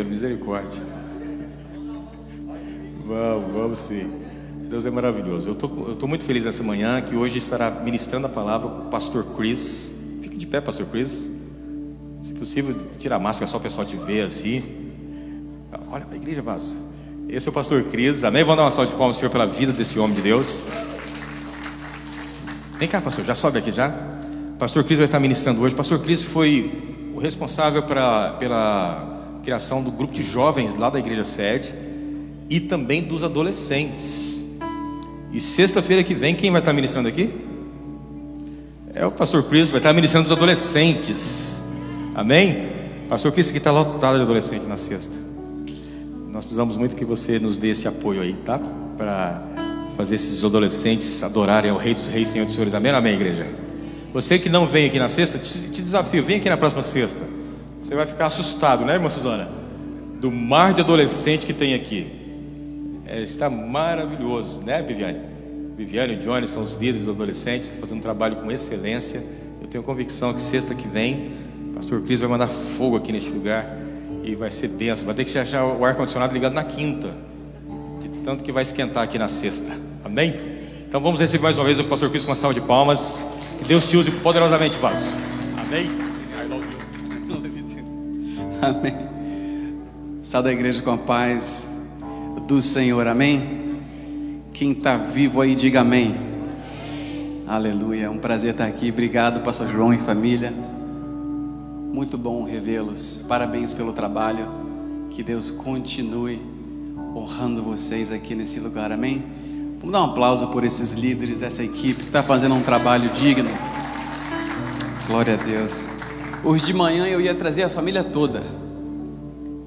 Misericórdia. Vamos sim. Deus é maravilhoso. Eu tô muito feliz nessa manhã, que hoje estará ministrando a palavra o pastor Chris. Fique de pé, pastor Chris. Se possível, tira a máscara só o pessoal te ver assim. Olha para a igreja, vaso. Esse é o pastor Chris. Amém? Vamos dar uma salva de palmas, Senhor, pela vida desse homem de Deus. Vem cá, pastor, já sobe aqui já. Pastor Chris vai estar ministrando hoje. Pastor Chris foi o responsável pela criação do grupo de jovens lá da igreja sede e também dos adolescentes. E sexta-feira que vem, quem vai estar ministrando aqui? É o pastor Chris, vai estar ministrando dos adolescentes. Amém? Pastor Chris, aqui está lotado de adolescente na sexta. Nós precisamos muito que você nos dê esse apoio aí, tá? Para fazer esses adolescentes adorarem ao Rei dos Reis, Senhor dos Senhores. Amém, amém, igreja? Você que não vem aqui na sexta, te desafio, vem aqui na próxima sexta. Você vai ficar assustado, né, irmã Suzana? Do mar de adolescente que tem aqui. Está maravilhoso, né, Viviane? Viviane e o Johnny são os líderes dos adolescentes, estão fazendo um trabalho com excelência. Eu tenho convicção que sexta que vem, o pastor Cris vai mandar fogo aqui neste lugar e vai ser bênção. Vai ter que deixar o ar-condicionado ligado na quinta, de tanto que vai esquentar aqui na sexta. Amém? Então vamos receber mais uma vez o pastor Cris com uma salva de palmas. Que Deus te use poderosamente, vaso. Amém? Amém. Salve a igreja com a paz do Senhor, amém? Quem está vivo aí, diga amém. Aleluia, é um prazer estar aqui. Obrigado, pastor João e família. Muito bom revê-los. Parabéns pelo trabalho. Que Deus continue honrando vocês aqui nesse lugar, amém? Vamos dar um aplauso por esses líderes, essa equipe que está fazendo um trabalho digno. Glória a Deus. Hoje de manhã eu ia trazer a família toda.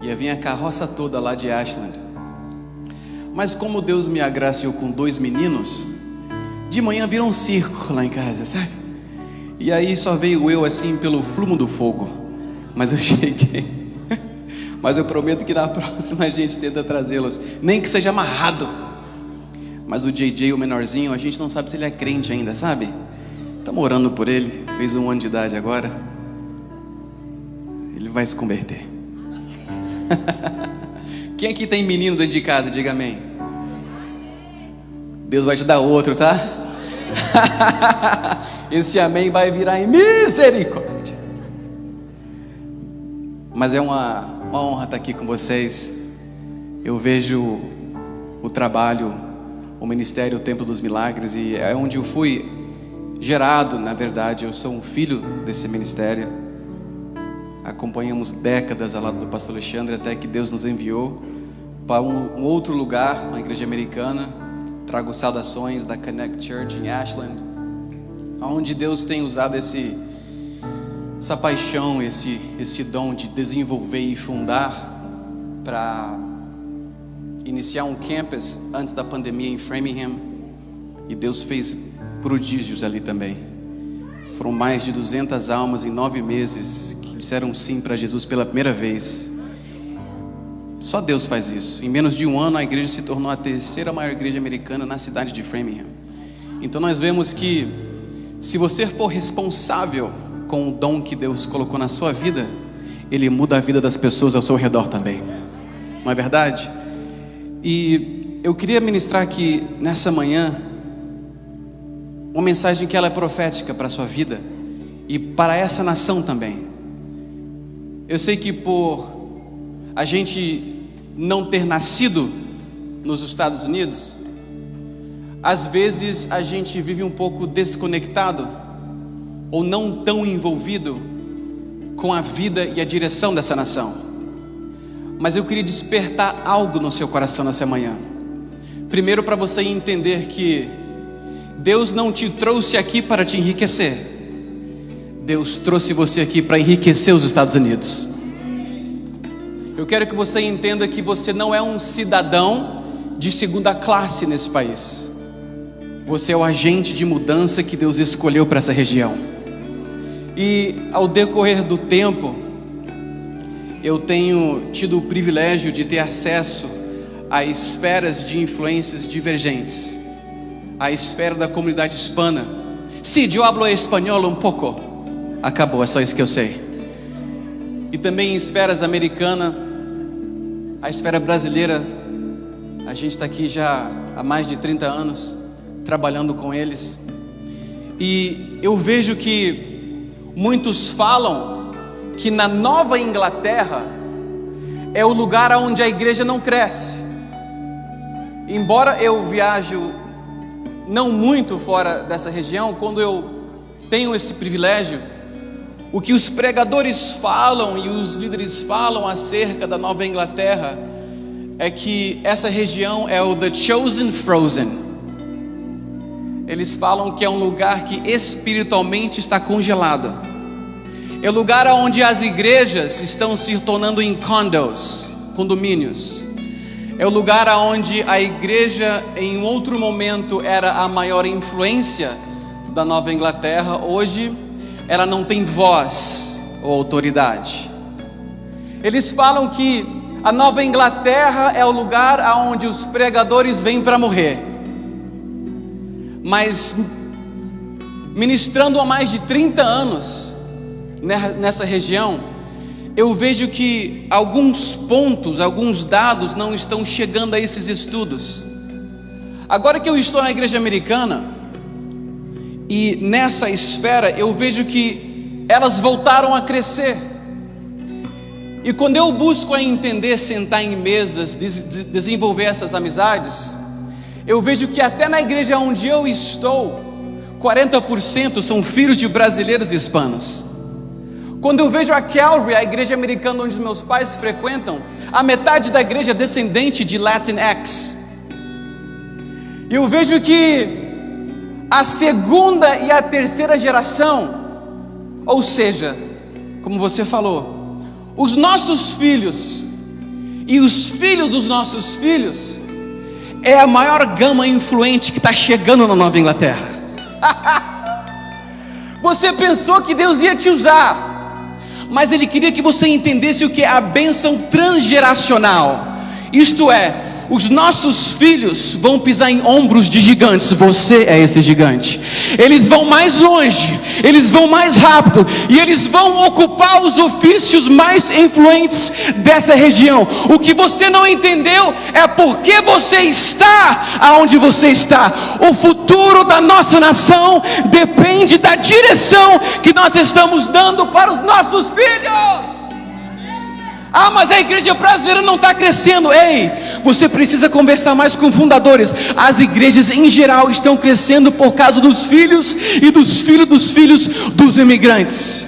Ia vir a carroça toda lá de Ashland. Mas como Deus me agraciou com 2 meninos, de manhã virou um circo lá em casa, sabe? E aí só veio eu assim pelo flumo do fogo. Mas eu cheguei. Mas eu prometo que na próxima a gente tenta trazê-los, nem que seja amarrado. Mas o JJ, o menorzinho, a gente não sabe se ele é crente ainda, sabe? Estamos orando por ele, fez 1 ano de idade agora. Ele vai se converter. Quem aqui tem menino dentro de casa, diga amém. Deus vai te dar outro, tá? Esse amém vai virar em misericórdia. Mas é uma honra estar aqui com vocês. Eu vejo o trabalho, o ministério, o Templo dos Milagres, e é onde eu fui gerado, na verdade. Eu sou um filho desse ministério. Acompanhamos décadas ao lado do pastor Alexandre, até que Deus nos enviou para um outro lugar, uma igreja americana. Trago saudações da Connect Church em Ashland, onde Deus tem usado essa paixão, esse dom de desenvolver e fundar para iniciar um campus antes da pandemia em Framingham. E Deus fez prodígios ali também. Foram mais de 200 almas em 9 meses que disseram sim para Jesus pela primeira vez. Só Deus faz isso. Em menos de 1 ano a igreja se tornou a 3ª maior igreja americana na cidade de Framingham. Então nós vemos que se você for responsável com o dom que Deus colocou na sua vida, Ele muda a vida das pessoas ao seu redor também. Não é verdade? E eu queria ministrar aqui nessa manhã uma mensagem que ela é profética para a sua vida e para essa nação também. Eu sei que por a gente não ter nascido nos Estados Unidos, às vezes a gente vive um pouco desconectado ou não tão envolvido com a vida e a direção dessa nação. Mas eu queria despertar algo no seu coração nessa manhã. Primeiro, para você entender que Deus não te trouxe aqui para te enriquecer. Deus trouxe você aqui para enriquecer os Estados Unidos. Eu quero que você entenda que você não é um cidadão de 2ª classe nesse país. Você é o agente de mudança que Deus escolheu para essa região. E ao decorrer do tempo, eu tenho tido o privilégio de ter acesso a esferas de influências divergentes. A esfera da comunidade hispana. Sí, yo hablo espanhol um pouco. Acabou, é só isso que eu sei. E também em esferas americanas, a esfera brasileira, a gente está aqui já há mais de 30 anos, trabalhando com eles. E eu vejo que muitos falam que na Nova Inglaterra é o lugar onde a igreja não cresce. Embora eu viaje não muito fora dessa região, quando eu tenho esse privilégio, o que os pregadores falam e os líderes falam acerca da Nova Inglaterra é que essa região é o The Chosen Frozen. Eles falam que é um lugar que espiritualmente está congelado. É o lugar onde as igrejas estão se tornando em condomínios. É o lugar onde a igreja em um outro momento era a maior influência da Nova Inglaterra. Hoje ela não tem voz ou autoridade. Eles falam que a Nova Inglaterra é o lugar onde os pregadores vêm para morrer. Mas ministrando há mais de 30 anos nessa região, eu vejo que alguns pontos, alguns dados não estão chegando a esses estudos. Agora que eu estou na igreja americana, e nessa esfera eu vejo que elas voltaram a crescer. E quando eu busco entender, sentar em mesas, desenvolver essas amizades, eu vejo que até na igreja onde eu estou, 40% são filhos de brasileiros e hispanos. Quando eu vejo a Calvary, a igreja americana onde os meus pais frequentam, a metade da igreja é descendente de Latinx. E eu vejo que a segunda e a terceira geração, ou seja, como você falou, os nossos filhos e os filhos dos nossos filhos é a maior gama influente que está chegando na Nova Inglaterra. Você pensou que Deus ia te usar, mas Ele queria que você entendesse o que é a bênção transgeracional. Isto é, os nossos filhos vão pisar em ombros de gigantes. Você é esse gigante. Eles vão mais longe, eles vão mais rápido, e eles vão ocupar os ofícios mais influentes dessa região. O que você não entendeu é por que você está aonde você está. O futuro da nossa nação depende da direção que nós estamos dando para os nossos filhos. Ah, mas a igreja brasileira não está crescendo. Ei, você precisa conversar mais com fundadores. As igrejas em geral estão crescendo por causa dos filhos e dos filhos dos imigrantes.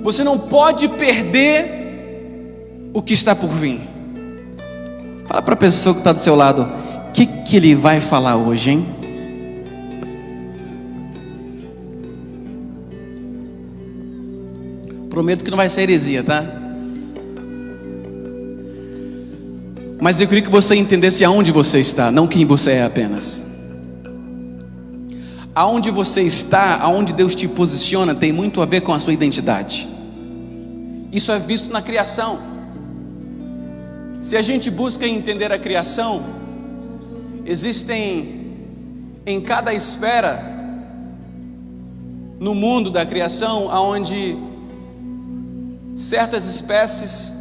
Você não pode perder o que está por vir. Fala para a pessoa que está do seu lado, o que ele vai falar hoje, hein? Prometo que não vai ser heresia, tá? Mas eu queria que você entendesse aonde você está, não quem você é apenas. Aonde você está, aonde Deus te posiciona, tem muito a ver com a sua identidade. Isso é visto na criação. Se a gente busca entender a criação, existem em cada esfera no mundo da criação, aonde certas espécies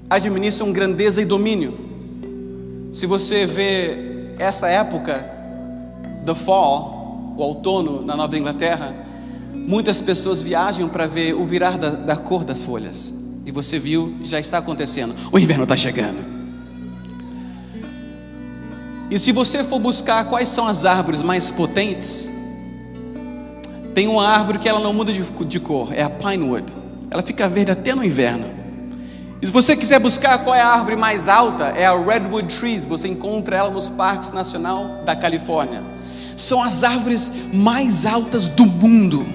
administram grandeza e domínio. Se você vê essa época, the fall, o outono na Nova Inglaterra, muitas pessoas viajam para ver o virar da cor das folhas. E você viu, já está acontecendo. O inverno está chegando. E se você for buscar quais são as árvores mais potentes, tem uma árvore que ela não muda de cor, é a Pinewood. Ela fica verde até no inverno. E se você quiser buscar qual é a árvore mais alta, é a Redwood Trees. Você encontra ela nos parques nacionais da Califórnia. São as árvores mais altas do mundo.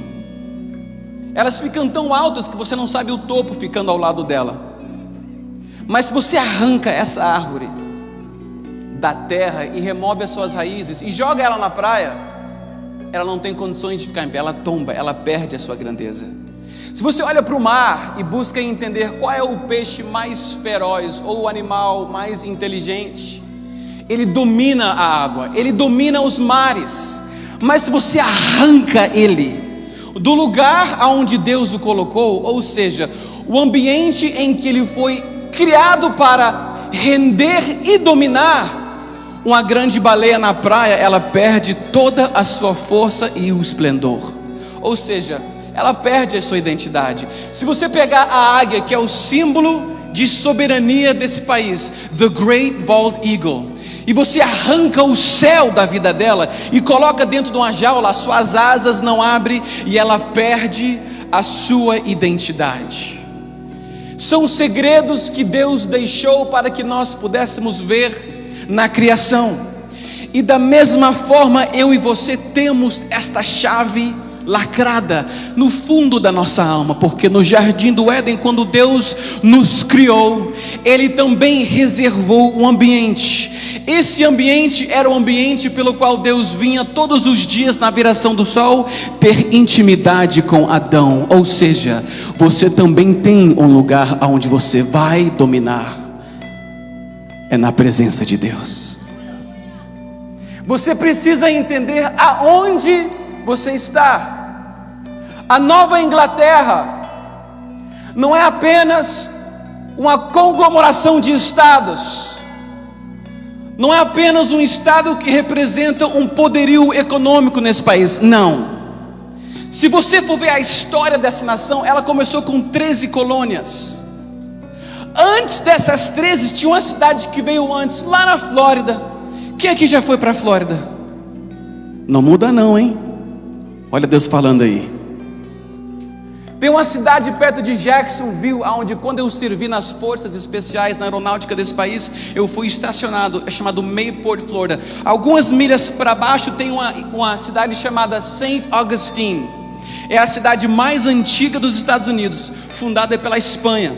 Elas ficam tão altas que você não sabe o topo ficando ao lado dela. Mas se você arranca essa árvore da terra e remove as suas raízes e joga ela na praia, ela não tem condições de ficar em pé, ela tomba, ela perde a sua grandeza. Se você olha para o mar e busca entender qual é o peixe mais feroz ou o animal mais inteligente, ele domina a água, ele domina os mares. Mas se você arranca ele do lugar aonde Deus o colocou, ou seja, o ambiente em que ele foi criado para render e dominar, uma grande baleia na praia, ela perde toda a sua força e o esplendor. Ou seja, ela perde a sua identidade. Se você pegar a águia, que é o símbolo de soberania desse país, the Great Bald Eagle, e você arranca o céu da vida dela e coloca dentro de uma jaula, as suas asas não abrem e ela perde a sua identidade. São os segredos que Deus deixou para que nós pudéssemos ver na criação. E da mesma forma, eu e você temos esta chave lacrada no fundo da nossa alma, porque no jardim do Éden, quando Deus nos criou, Ele também reservou um ambiente. Esse ambiente era o ambiente pelo qual Deus vinha todos os dias na viração do sol ter intimidade com Adão. Ou seja, você também tem um lugar onde você vai dominar, é na presença de Deus. Você precisa entender aonde você está. A Nova Inglaterra não é apenas uma conglomeração de estados, não é apenas um estado que representa um poderio econômico nesse país, não. Se você for ver a história dessa nação, ela começou com 13 colônias. Antes dessas 13, tinha uma cidade que veio antes, lá na Flórida. Quem aqui já foi para a Flórida? Não muda não, hein? Olha Deus falando aí. Tem uma cidade perto de Jacksonville, onde quando eu servi nas forças especiais, na aeronáutica desse país, eu fui estacionado, é chamado Mayport, Flórida. Algumas milhas para baixo tem uma cidade chamada St. Augustine. É a cidade mais antiga dos Estados Unidos, fundada pela Espanha.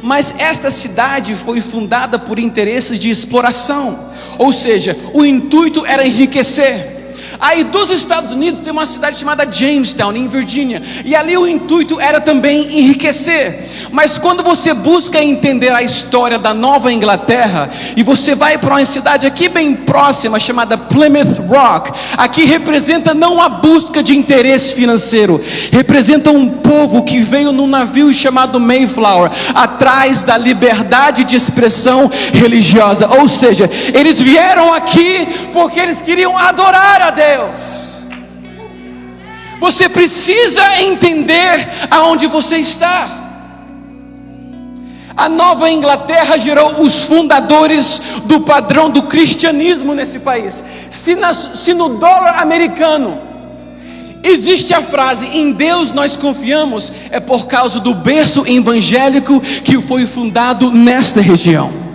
Mas esta cidade foi fundada por interesses de exploração, ou seja, o intuito era enriquecer. Aí dos Estados Unidos tem uma cidade chamada Jamestown, em Virgínia, e ali o intuito era também enriquecer. Mas quando você busca entender a história da Nova Inglaterra, e você vai para uma cidade aqui bem próxima, chamada Plymouth Rock, aqui representa não a busca de interesse financeiro, representa um povo que veio num navio chamado Mayflower, atrás da liberdade de expressão religiosa. Ou seja, eles vieram aqui porque eles queriam adorar a Deus. Você precisa entender aonde você está. A Nova Inglaterra gerou os fundadores do padrão do cristianismo nesse país. Se no dólar americano existe a frase, em Deus nós confiamos, é por causa do berço evangélico que foi fundado nesta região.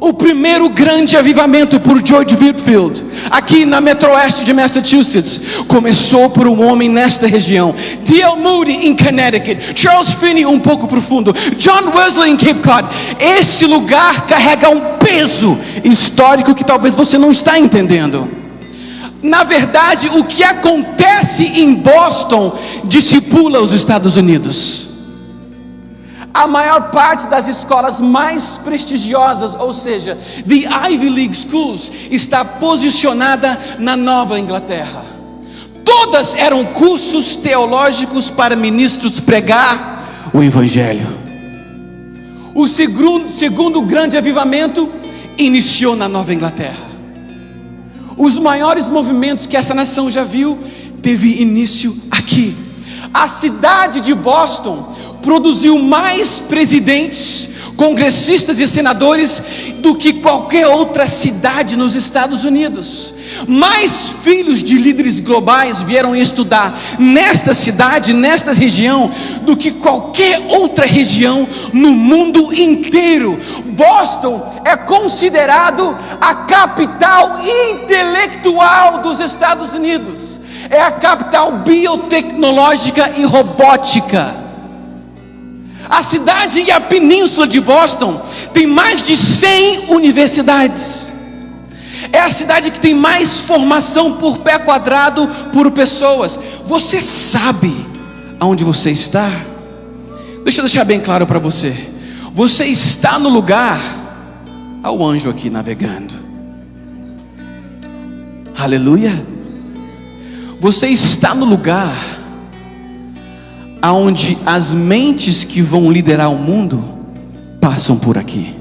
O primeiro grande avivamento por George Whitefield, aqui na Metroeste de Massachusetts, começou por um homem nesta região. D.L. Moody em Connecticut, Charles Finney um pouco profundo, John Wesley em Cape Cod. Esse lugar carrega um peso histórico que talvez você não está entendendo. Na verdade, o que acontece em Boston discipula os Estados Unidos. A maior parte das escolas mais prestigiosas, ou seja, the Ivy League Schools, está posicionada na Nova Inglaterra. Todas eram cursos teológicos para ministros pregar o Evangelho. O segundo grande avivamento iniciou na Nova Inglaterra. Os maiores movimentos que essa nação já viu teve início aqui. A cidade de Boston produziu mais presidentes, congressistas e senadores do que qualquer outra cidade nos Estados Unidos. Mais filhos de líderes globais vieram estudar nesta cidade, nesta região, do que qualquer outra região no mundo inteiro. Boston é considerado a capital intelectual dos Estados Unidos. É a capital biotecnológica e robótica. A cidade e a península de Boston tem mais de 100 universidades. É a cidade que tem mais formação por pé quadrado por pessoas. Você sabe aonde você está? Deixa eu deixar bem claro para você. Você está no lugar, há o anjo aqui navegando. Aleluia. Você está no lugar aonde as mentes que vão liderar o mundo passam por aqui.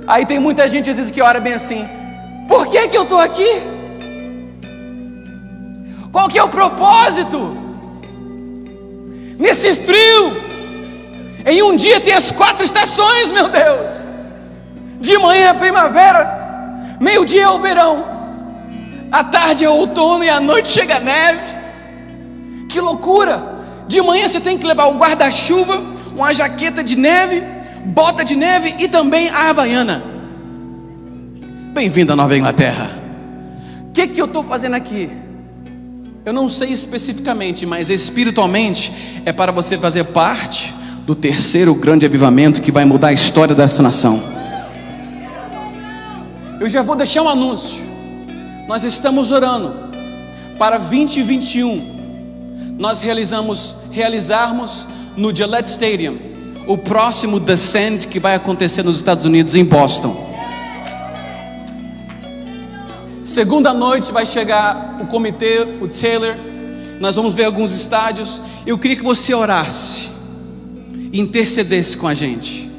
Aí tem muita gente às vezes que ora bem assim: por que eu estou aqui? Qual que é o propósito? Nesse frio, em um dia tem as 4 estações, meu Deus. De manhã é primavera, meio-dia é o verão, à tarde é o outono e à noite chega a neve. Que loucura! De manhã você tem que levar o guarda-chuva, uma jaqueta de neve, bota de neve e também a havaiana. Bem-vindo à Nova Inglaterra. O que eu estou fazendo aqui? Eu não sei especificamente, mas espiritualmente é para você fazer parte do terceiro grande avivamento que vai mudar a história dessa nação. Eu já vou deixar um anúncio. Nós estamos orando para 2021 nós realizarmos no Gillette Stadium o próximo Descent que vai acontecer nos Estados Unidos, em Boston. Segunda noite vai chegar o comitê, o Taylor. Nós vamos ver alguns estádios. Eu queria que você orasse, intercedesse com a gente,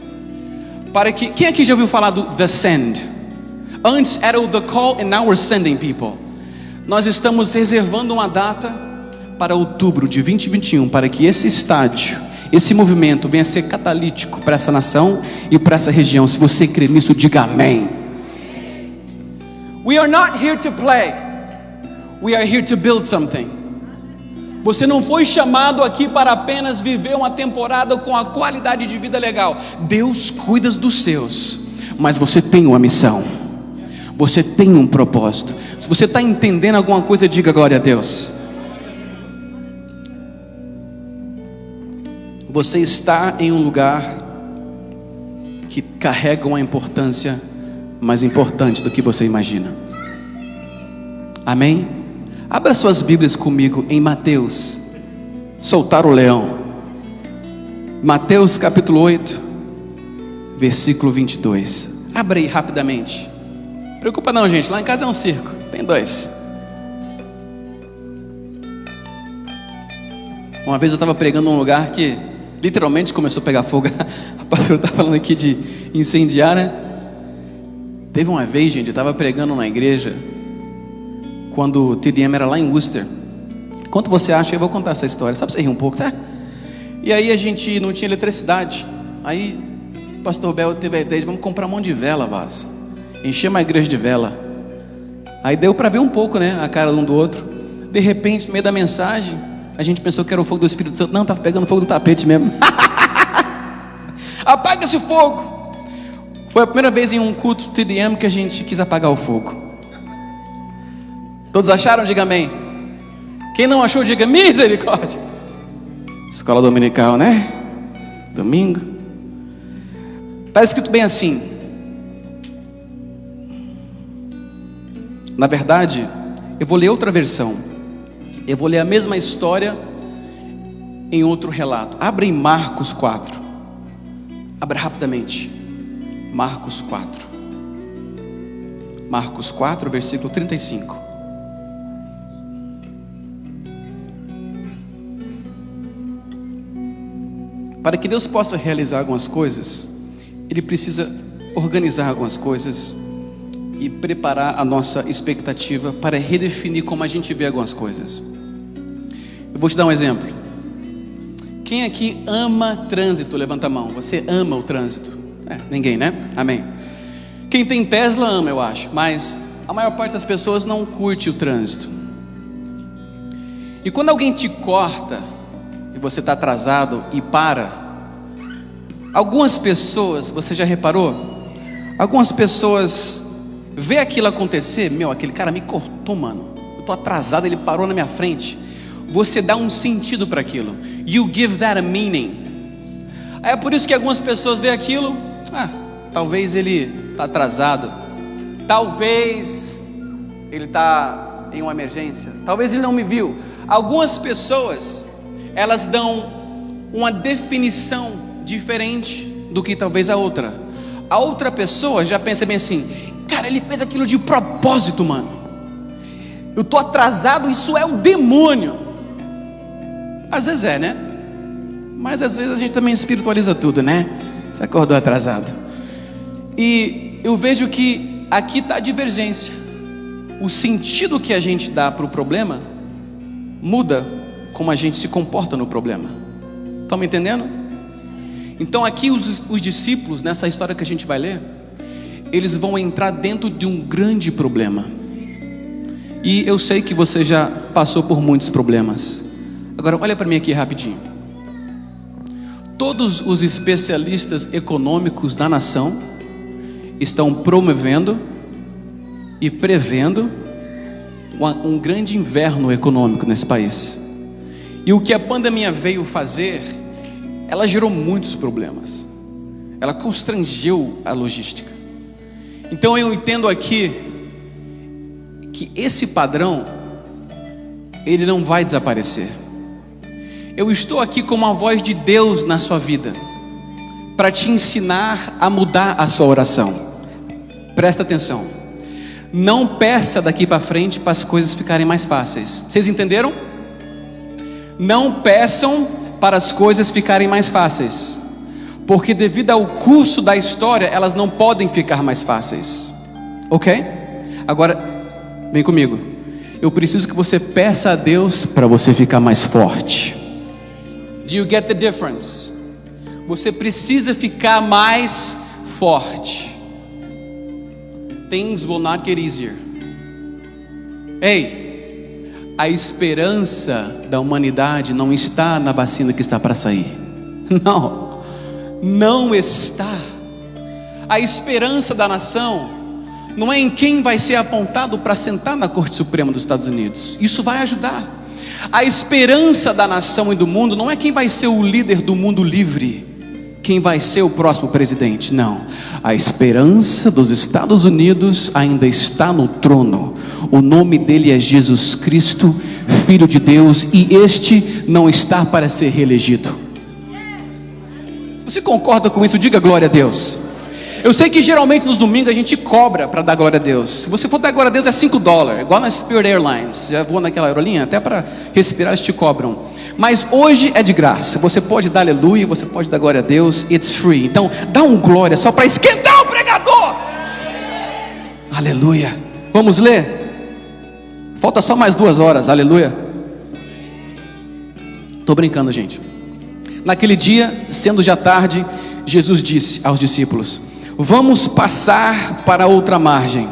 para que, quem aqui já ouviu falar do The Send? Antes era o The Call and now we're sending people. Nós estamos reservando uma data para outubro de 2021, para que esse estádio, esse movimento venha a ser catalítico para essa nação e para essa região. Se você crê nisso, diga amém. We are not here to play. We are here to build something. Você não foi chamado aqui para apenas viver uma temporada com a qualidade de vida legal. Deus cuida dos seus, mas você tem uma missão. Você tem um propósito. Se você está entendendo alguma coisa, diga glória a Deus. Você está em um lugar que carrega uma importância mais importante do que você imagina. Amém? Abra suas Bíblias comigo em Mateus. Soltar o leão. Mateus capítulo 8, versículo 22. Abre aí rapidamente. Preocupa não, gente, lá em casa é um circo, tem 2. Uma vez eu estava pregando num lugar que literalmente começou a pegar fogo. A pastora está falando aqui de incendiar, né? Teve uma vez, gente, eu estava pregando na igreja, quando o TDM era lá em Worcester. Quanto você acha? Eu vou contar essa história, só para você rir um pouco, tá? E aí a gente não tinha eletricidade. Aí o pastor Bel teve a ideia de vamos comprar um monte de vela, Vaz. Enchemos a igreja de vela. Aí deu para ver um pouco, né, a cara de um do outro. De repente, no meio da mensagem, a gente pensou que era o fogo do Espírito Santo. Não, estava pegando fogo no tapete mesmo. Apaga esse fogo. Foi a primeira vez em um culto TDM que a gente quis apagar o fogo. Todos acharam? Diga amém. Quem não achou, diga misericórdia. Escola dominical, né? Domingo. Está escrito bem assim. Na verdade, eu vou ler outra versão. Eu vou ler a mesma história em outro relato. Abra em Marcos 4. Abra rapidamente. Marcos 4. Marcos 4, versículo 35. Para que Deus possa realizar algumas coisas, Ele precisa organizar algumas coisas e preparar a nossa expectativa para redefinir como a gente vê algumas coisas. Eu vou te dar um exemplo. Quem aqui ama trânsito? Levanta a mão. Você ama o trânsito? Ninguém, né? Amém. Quem tem Tesla ama, eu acho, mas a maior parte das pessoas não curte o trânsito. E quando alguém te corta e você está atrasado e para, algumas pessoas, você já reparou? Algumas pessoas vê aquilo acontecer. Meu, aquele cara me cortou, mano. Eu tô atrasado, ele parou na minha frente. Você dá um sentido para aquilo. You give that a meaning. É por isso que algumas pessoas vê aquilo. Talvez ele tá atrasado. Talvez ele tá em uma emergência. Talvez ele não me viu. Algumas pessoas, elas dão uma definição diferente do que talvez a outra. A outra pessoa já pensa bem assim: cara, ele fez aquilo de propósito, mano. Eu tô atrasado, isso é o demônio. Às vezes é, né? Mas às vezes a gente também espiritualiza tudo, né? Você acordou atrasado. E eu vejo que aqui está a divergência. O sentido que a gente dá para o problema muda como a gente se comporta no problema. Estão me entendendo? Então aqui os discípulos, nessa história que a gente vai ler, eles vão entrar dentro de um grande problema. E eu sei que você já passou por muitos problemas. Agora olha para mim aqui rapidinho. Todos os especialistas econômicos da nação estão promovendo e prevendo um grande inverno econômico nesse país. E o que a pandemia veio fazer, ela gerou muitos problemas. Ela constrangeu a logística. Então eu entendo aqui que esse padrão, ele não vai desaparecer. Eu estou aqui como a voz de Deus na sua vida, para te ensinar a mudar a sua oração. Presta atenção. Não peça daqui para frente para as coisas ficarem mais fáceis. Vocês entenderam? Não peçam para as coisas ficarem mais fáceis, porque devido ao curso da história, elas não podem ficar mais fáceis. Ok? Agora, vem comigo. Eu preciso que você peça a Deus para você ficar mais forte. Do you get the difference? Você precisa ficar mais forte. Things will not get easier. Ei, a esperança da humanidade não está na vacina que está para sair. Não, não está. A esperança da nação não é em quem vai ser apontado para sentar na Corte Suprema dos Estados Unidos. Isso vai ajudar. A esperança da nação e do mundo não é quem vai ser o líder do mundo livre, quem vai ser o próximo presidente. Não, a esperança dos Estados Unidos ainda está no trono. O nome dele é Jesus Cristo, Filho de Deus, e este não está para ser reelegido. Se você concorda com isso, diga glória a Deus. Eu sei que geralmente nos domingos a gente cobra para dar glória a Deus. Se você for dar glória a Deus é $5, igual na Spirit Airlines. Já voou naquela aerolinha, até para respirar eles te cobram. Mas hoje é de graça. Você pode dar aleluia, você pode dar glória a Deus. It's free. Então dá um glória só para esquentar o pregador. Aleluia. Vamos ler? Falta só mais 2 horas. Aleluia. Estou brincando, gente. Naquele dia, sendo já tarde, Jesus disse aos discípulos: vamos passar para outra margem.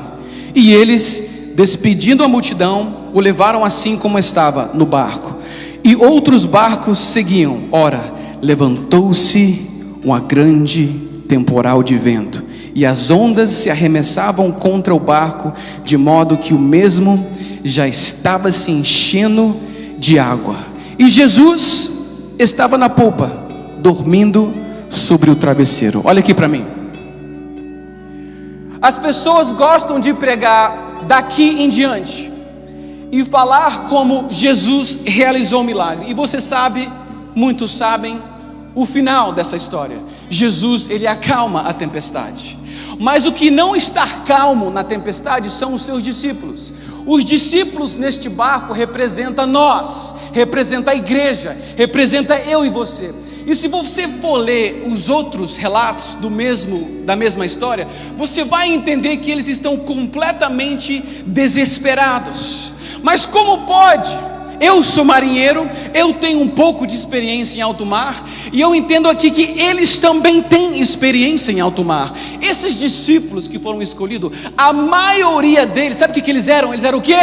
E eles, despedindo a multidão, o levaram assim como estava no barco. E outros barcos seguiam. Ora, levantou-se uma grande temporal de vento, e as ondas se arremessavam contra o barco, de modo que o mesmo já estava se enchendo de água. E Jesus estava na polpa, dormindo sobre o travesseiro. Olha aqui para mim. As pessoas gostam de pregar daqui em diante e falar como Jesus realizou o milagre. E você sabe, muitos sabem, o final dessa história. Jesus, ele acalma a tempestade. Mas o que não está calmo na tempestade são os seus discípulos. Os discípulos neste barco representam nós, representa a igreja, representa eu e você. E se você for ler os outros relatos da mesma história, você vai entender que eles estão completamente desesperados. Mas como pode? Eu sou marinheiro, eu tenho um pouco de experiência em alto mar, e eu entendo aqui que eles também têm experiência em alto mar. Esses discípulos que foram escolhidos, a maioria deles, sabe o que eles eram? Eles eram o quê?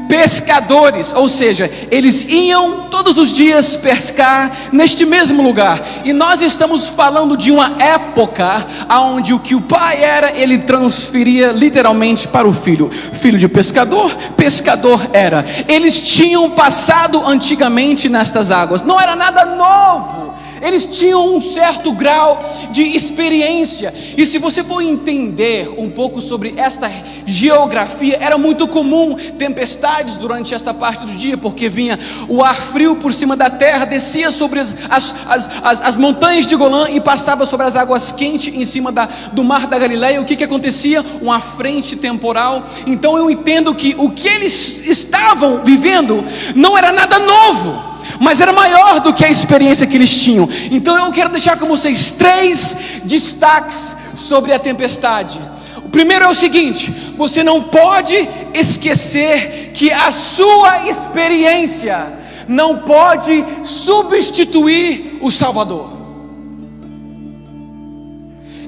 Pescadores, ou seja, eles iam todos os dias pescar neste mesmo lugar. E nós estamos falando de uma época onde o que o pai era, ele transferia literalmente para o filho. Filho de pescador, pescador era. Eles tinham passado antigamente nestas águas, não era nada novo. Eles tinham um certo grau de experiência. E se você for entender um pouco sobre esta geografia, era muito comum tempestades durante esta parte do dia, porque vinha o ar frio por cima da terra, descia sobre as montanhas de Golã e passava sobre as águas quentes em cima do mar da Galileia. O que acontecia? Uma frente temporal. Então eu entendo que o que eles estavam vivendo não era nada novo. mas era maior do que a experiência que eles tinham. Então eu quero deixar com vocês 3 destaques sobre a tempestade. O primeiro é o seguinte: você não pode esquecer que a sua experiência não pode substituir o Salvador.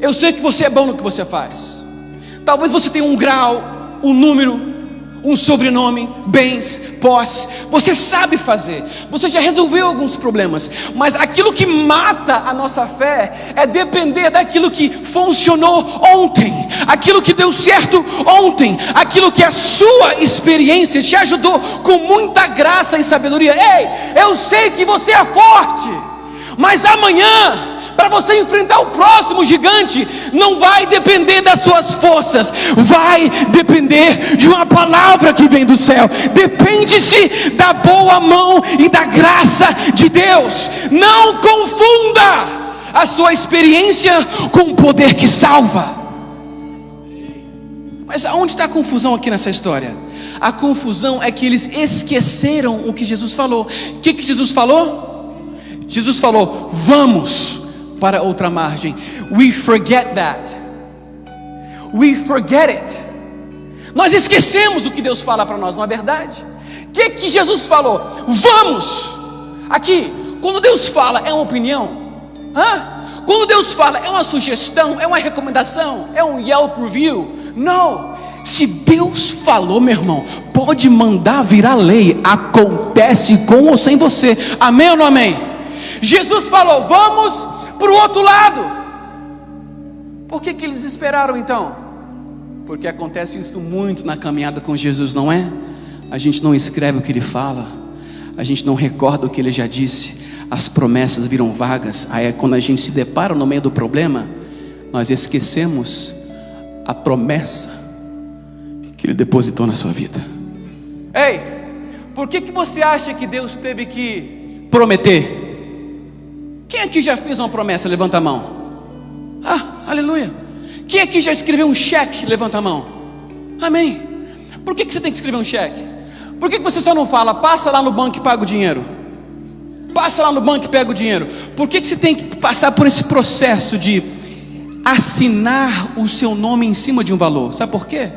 Eu sei que você é bom no que você faz. Talvez você tenha um grau, um número, um sobrenome, bens, posse. Você sabe fazer, você já resolveu alguns problemas. Mas aquilo que mata a nossa fé é depender daquilo que funcionou ontem, aquilo que deu certo ontem, aquilo que a sua experiência te ajudou com muita graça e sabedoria. Ei, eu sei que você é forte, mas amanhã, para você enfrentar o próximo gigante, não vai depender das suas forças, vai depender de uma palavra que vem do céu. Depende-se da boa mão e da graça de Deus. Não confunda a sua experiência com o poder que salva. Mas aonde está a confusão aqui nessa história? A confusão é que eles esqueceram o que Jesus falou. O que Jesus falou? Jesus falou: vamos para outra margem. We forget that. We forget it. Nós esquecemos o que Deus fala para nós, não é verdade? O que Jesus falou? Vamos. Aqui, quando Deus fala, é uma opinião? Quando Deus fala, é uma sugestão? É uma recomendação? É um Yelp review? Não. Se Deus falou, meu irmão, pode mandar virar lei. Acontece com ou sem você. Amém ou não amém? Jesus falou: vamos para o outro lado. Por que eles esperaram então? Porque acontece isso muito na caminhada com Jesus, não é? A gente não escreve o que Ele fala, a gente não recorda o que Ele já disse, as promessas viram vagas. Aí é quando a gente se depara no meio do problema, nós esquecemos a promessa que Ele depositou na sua vida. Ei, por que você acha que Deus teve que prometer? Quem aqui já fez uma promessa? Levanta a mão. Aleluia. Quem aqui já escreveu um cheque? Levanta a mão. Amém. Por que você tem que escrever um cheque? Por que você só não fala: passa lá no banco e paga o dinheiro? Passa lá no banco e pega o dinheiro. Por que você tem que passar por esse processo de assinar o seu nome em cima de um valor? Sabe por quê?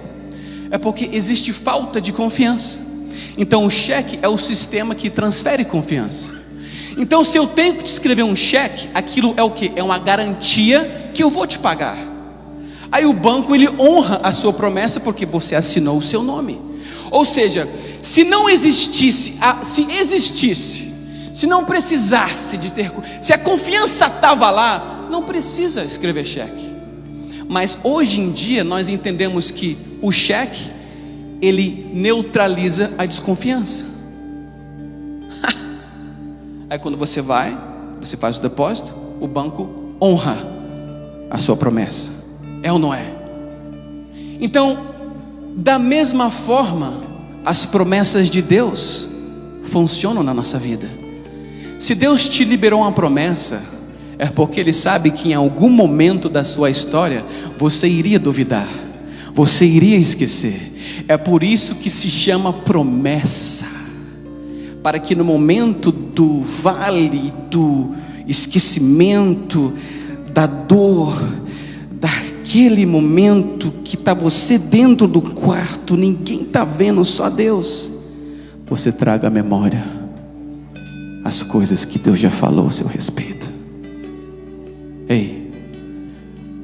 É porque existe falta de confiança. Então o cheque é o sistema que transfere confiança. Então, se eu tenho que te escrever um cheque, aquilo é o que? É uma garantia que eu vou te pagar. Aí o banco, ele honra a sua promessa porque você assinou o seu nome. Ou seja, se não existisse, se não precisasse de ter, se a confiança estava lá, não precisa escrever cheque. Mas hoje em dia nós entendemos que o cheque, ele neutraliza a desconfiança. Aí quando você vai, você faz o depósito, o banco honra a sua promessa. É ou não é? Então, da mesma forma, as promessas de Deus funcionam na nossa vida. Se Deus te liberou uma promessa, é porque Ele sabe que em algum momento da sua história, você iria duvidar, você iria esquecer. É por isso que se chama promessa. Para que no momento do vale, do esquecimento, da dor, daquele momento que está você dentro do quarto, ninguém está vendo, só Deus, você traga à memória as coisas que Deus já falou a seu respeito. Ei,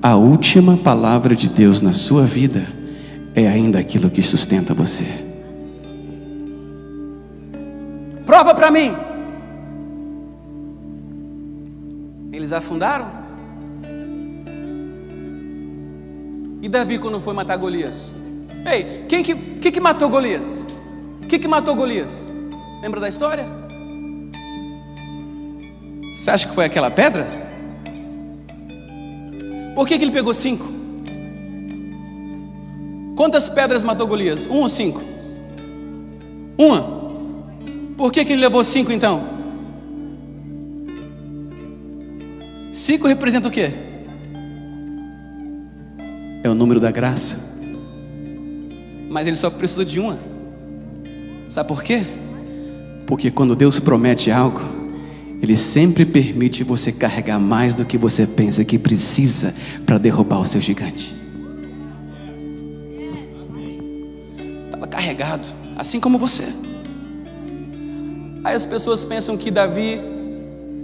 a última palavra de Deus na sua vida é ainda aquilo que sustenta você. Prova para mim. Eles afundaram. E Davi quando foi matar Golias? Ei, quem que matou Golias? Quem que matou Golias? Lembra da história? Você acha que foi aquela pedra? Por que ele pegou 5? Quantas pedras matou Golias? 1 ou 5? Uma. Por que ele levou 5 então? 5 representa o quê? É o número da graça. Mas ele só precisou de uma. Sabe por quê? Porque quando Deus promete algo, Ele sempre permite você carregar mais do que você pensa que precisa para derrubar o seu gigante. Estava carregado, assim como você. Aí as pessoas pensam que Davi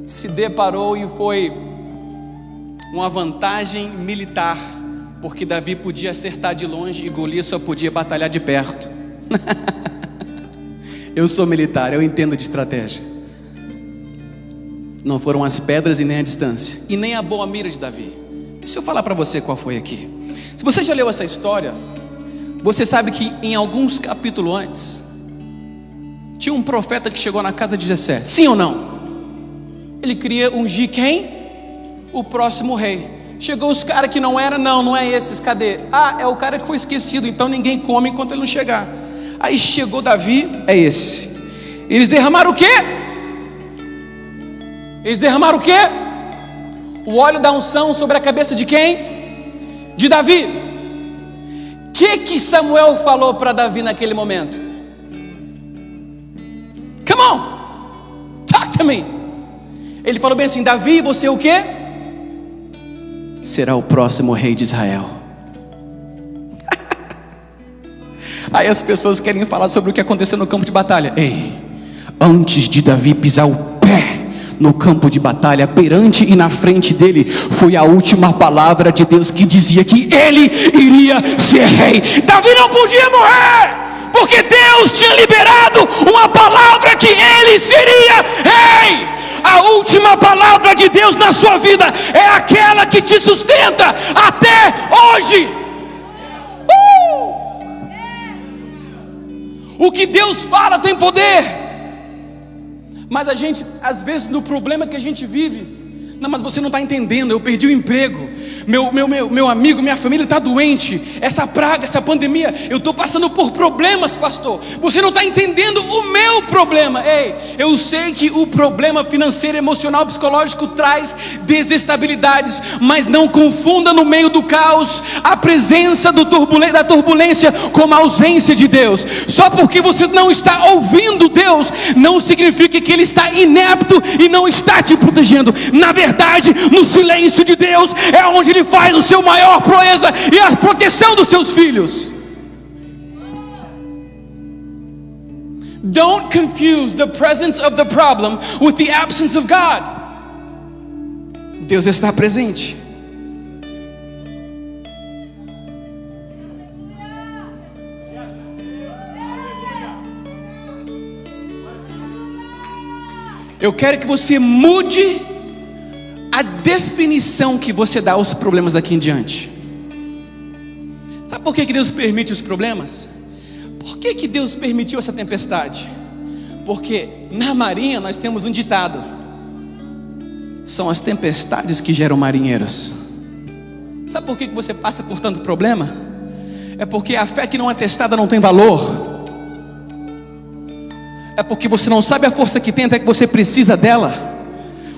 se deparou e foi uma vantagem militar, porque Davi podia acertar de longe e Golias só podia batalhar de perto. Eu sou militar, eu entendo de estratégia. Não foram as pedras e nem a distância, e nem a boa mira de Davi. Deixa eu falar para você qual foi aqui. Se você já leu essa história, você sabe que em alguns capítulos antes tinha um profeta que chegou na casa de Jessé. Sim ou não? Ele queria ungir quem? O próximo rei. Chegou os caras que não é esses, cadê? Ah, é o cara que foi esquecido, então ninguém come enquanto ele não chegar. Aí chegou Davi, é esse. Eles derramaram o quê? O óleo da unção sobre a cabeça de quem? De Davi. O que Samuel falou para Davi naquele momento? Come on, talk to me. Ele falou bem assim: Davi, você é o quê? Será o próximo rei de Israel. Aí as pessoas querem falar sobre o que aconteceu no campo de batalha. Ei, antes de Davi pisar o pé no campo de batalha, perante e na frente dele, foi a última palavra de Deus que dizia que ele iria ser rei. Davi não podia morrer, porque Deus tinha liberado uma palavra que ele seria rei. A última palavra de Deus na sua vida é aquela que te sustenta até hoje. O que Deus fala tem poder. Mas a gente, às vezes, no problema que a gente vive, não, mas você não está entendendo, eu perdi o emprego, meu amigo, minha família está doente, essa praga, essa pandemia, eu estou passando por problemas, pastor. Você não está entendendo o meu problema. Ei, eu sei que o problema financeiro, emocional, psicológico traz desestabilidades, mas não confunda no meio do caos a presença da turbulência com a ausência de Deus. Só porque você não está ouvindo Deus, não significa que Ele está inepto e não está te protegendo. Na verdade, no silêncio de Deus é onde Ele faz o seu maior proeza e a proteção dos seus filhos. Don't confuse the presence of the problem with the absence of God. Deus está presente. Eu quero que você mude a definição que você dá aos problemas daqui em diante. Sabe por que Deus permite os problemas? Por que Deus permitiu essa tempestade? Porque na marinha nós temos um ditado: são as tempestades que geram marinheiros. Sabe por que você passa por tanto problema? É porque a fé que não é testada não tem valor. É porque você não sabe a força que tem até que você precisa dela.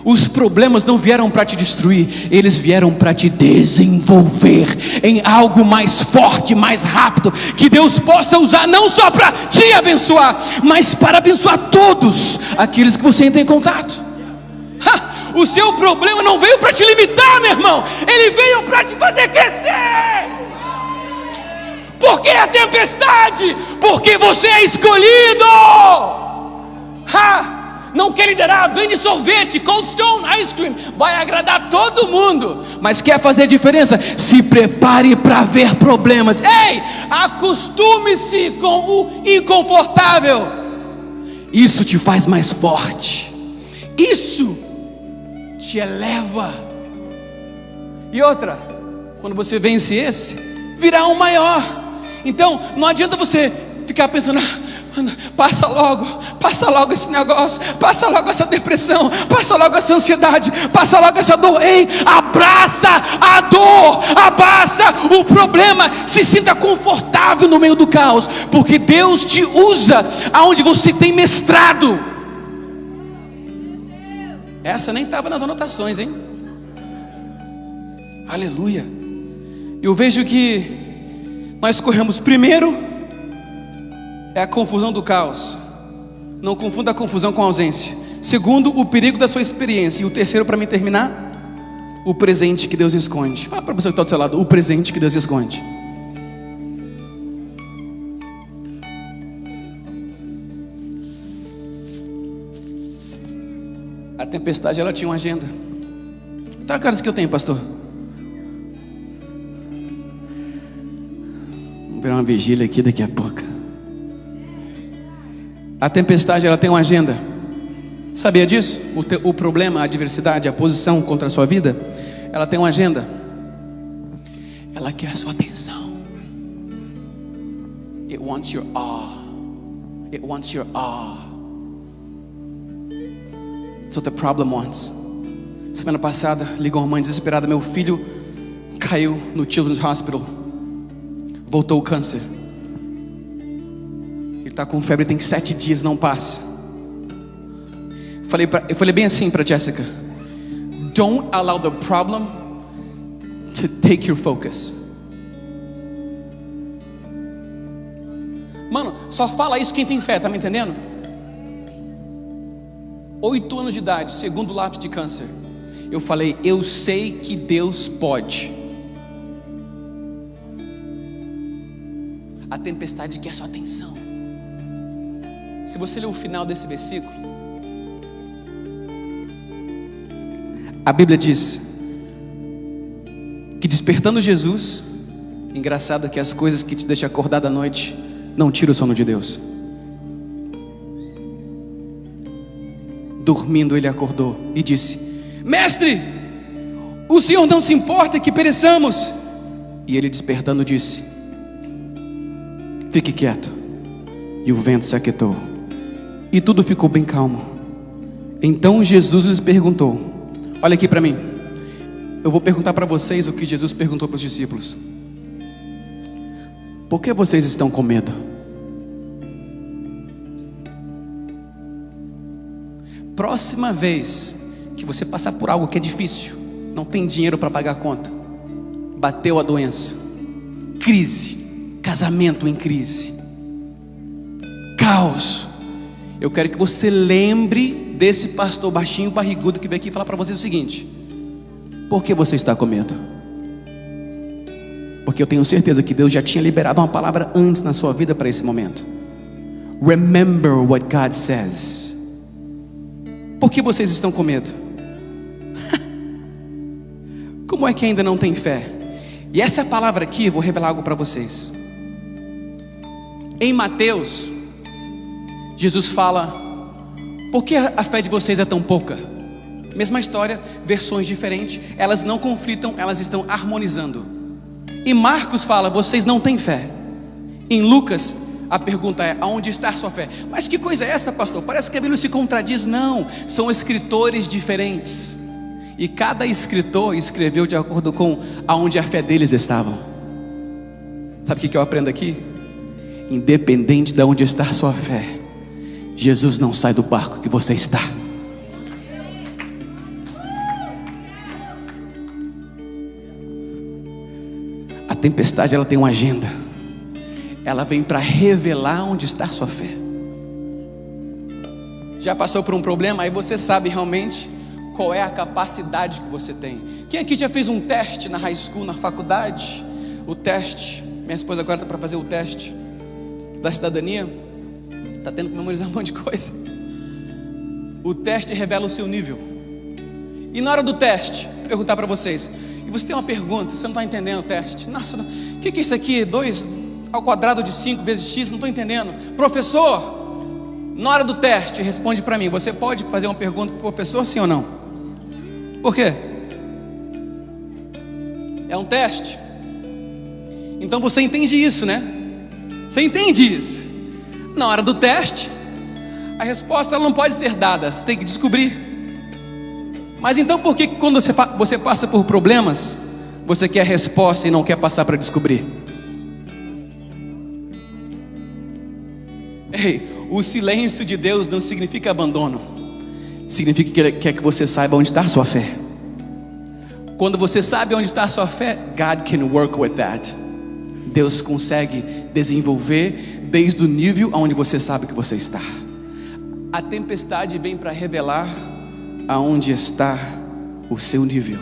Os problemas não vieram para te destruir, eles vieram para te desenvolver em algo mais forte, mais rápido, que Deus possa usar não só para te abençoar, mas para abençoar todos aqueles que você entra em contato. O seu problema não veio para te limitar, meu irmão, ele veio para te fazer crescer. Por que a tempestade? Porque você é escolhido. Não quer liderar, vende sorvete, Cold Stone Ice Cream, vai agradar todo mundo, mas quer fazer diferença? Se prepare para ver problemas. Ei, acostume-se com o inconfortável. Isso te faz mais forte, isso te eleva. E outra, quando você vence esse, virá um maior. Então não adianta você ficar pensando: passa logo esse negócio, passa logo essa depressão, passa logo essa ansiedade, passa logo essa dor. Ei, abraça a dor, abraça o problema, se sinta confortável no meio do caos, porque Deus te usa aonde você tem mestrado. Essa nem estava nas anotações, hein? Aleluia. Eu vejo que nós corremos primeiro é a confusão do caos. Não confunda a confusão com a ausência. Segundo, o perigo da sua experiência. E o terceiro, para mim terminar, o presente que Deus esconde. Fala para a pessoa que está do seu lado, o presente que Deus esconde. A tempestade, ela tinha uma agenda. Tá, cara, isso que eu tenho, pastor. Vamos ver uma vigília aqui daqui a pouco. A tempestade, ela tem uma agenda. Sabia disso? O problema, a adversidade, a posição contra a sua vida, ela tem uma agenda. Ela quer a sua atenção. It wants your awe. It wants your awe. That's what the problem wants. Semana passada, ligou uma mãe desesperada. Meu filho caiu no Children's Hospital. Voltou o câncer. Ele está com febre, tem 7 dias, não passa. Eu falei bem assim para Jessica: don't allow the problem to take your focus. Mano, só fala isso quem tem fé, tá me entendendo? 8 anos de idade, segundo lápis de câncer. Eu falei, eu sei que Deus pode. A tempestade quer sua atenção. Se você ler o final desse versículo, a Bíblia diz que despertando Jesus, engraçado que as coisas que te deixam acordado à noite não tiram o sono de Deus. Dormindo ele acordou e disse: Mestre, o Senhor não se importa que pereçamos. E ele despertando disse: fique quieto. E o vento se aquietou e tudo ficou bem calmo. Então Jesus lhes perguntou: olha aqui para mim, eu vou perguntar para vocês o que Jesus perguntou para os discípulos. Por que vocês estão com medo? Próxima vez que você passar por algo que é difícil, não tem dinheiro para pagar a conta, bateu a doença, crise, casamento em crise, caos, eu quero que você lembre desse pastor baixinho, barrigudo que veio aqui falar para você o seguinte: por que você está com medo? Porque eu tenho certeza que Deus já tinha liberado uma palavra antes na sua vida para esse momento. Remember what God says. Por que vocês estão com medo? Como é que ainda não tem fé? E essa palavra aqui, eu vou revelar algo para vocês. Em Mateus, Jesus fala: por que a fé de vocês é tão pouca? Mesma história, versões diferentes, elas não conflitam, elas estão harmonizando. Em Marcos fala: vocês não têm fé. Em Lucas, a pergunta é: aonde está a sua fé? Mas que coisa é essa, pastor? Parece que a Bíblia se contradiz. Não, são escritores diferentes, e cada escritor escreveu de acordo com aonde a fé deles estava. Sabe o que eu aprendo aqui? Independente de onde está a sua fé, Jesus não sai do barco que você está. A tempestade, ela tem uma agenda. Ela vem para revelar onde está a sua fé. Já passou por um problema? Aí você sabe realmente qual é a capacidade que você tem. Quem aqui já fez um teste na high school, na faculdade? O teste, minha esposa agora está para fazer o teste da cidadania. Está tendo que memorizar um monte de coisa. O teste revela o seu nível. E na hora do teste, perguntar para vocês: e você tem uma pergunta, você não está entendendo o teste? Nossa, o que é isso aqui? 2 ao quadrado de 5 vezes x, não estou entendendo. Professor, na hora do teste, responde para mim. Você pode fazer uma pergunta para o professor, sim ou não? Por quê? É um teste. Então você entende isso, né? Você entende isso? Na hora do teste, a resposta ela não pode ser dada, você tem que descobrir. Mas então por que quando você passa por problemas, você quer a resposta e não quer passar para descobrir? Ei, o silêncio de Deus não significa abandono. Significa que Ele quer que você saiba onde está a sua fé. Quando você sabe onde está a sua fé, God can work with that. Deus consegue desenvolver desde o nível onde você sabe que você está. A tempestade vem para revelar aonde está o seu nível.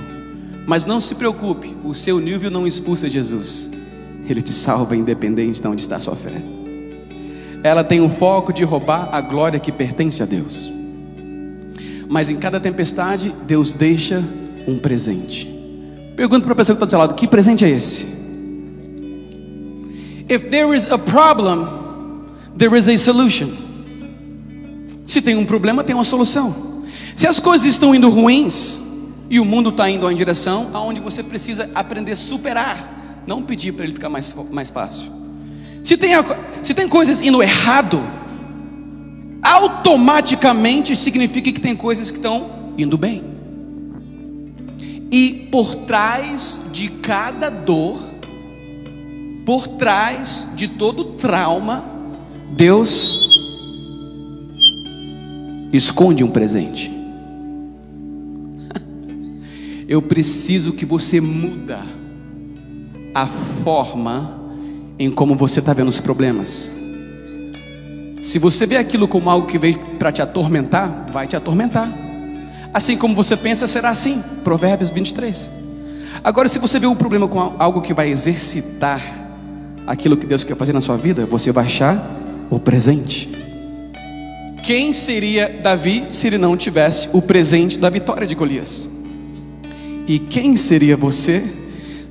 Mas não se preocupe, o seu nível não expulsa Jesus. Ele te salva independente de onde está a sua fé. Ela tem o foco de roubar a glória que pertence a Deus. Mas em cada tempestade, Deus deixa um presente. Pergunta para a pessoa que está do seu lado: que presente é esse? If there is a problem, there is a solution. Se tem um problema, tem uma solução. Se as coisas estão indo ruins e o mundo está indo em direção aonde você precisa aprender a superar, não pedir para ele ficar mais fácil. Se tem coisas indo errado, automaticamente significa que tem coisas que estão indo bem. E por trás de cada dor, por trás de todo trauma, Deus esconde um presente. Eu preciso que você muda a forma em como você está vendo os problemas. Se você vê aquilo como algo que veio para te atormentar, vai te atormentar. Assim como você pensa, será assim. Provérbios 23. Agora, se você vê o problema como algo que vai exercitar aquilo que Deus quer fazer na sua vida, você vai achar o presente. Quem seria Davi se ele não tivesse o presente da vitória de Golias? E quem seria você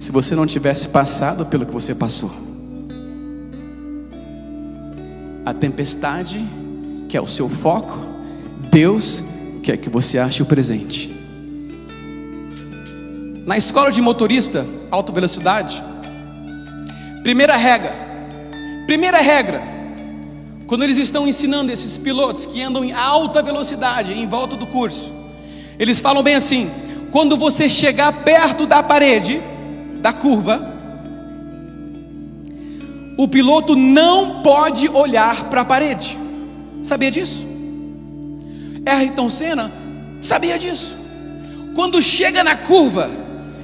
se você não tivesse passado pelo que você passou? A tempestade, que é o seu foco, Deus quer que você ache o presente. Na escola de motorista, alta velocidade, primeira regra, quando eles estão ensinando esses pilotos que andam em alta velocidade em volta do curso, eles falam bem assim: quando você chegar perto da parede, da curva, o piloto não pode olhar para a parede. Sabia disso? Ayrton Senna sabia disso. Quando chega na curva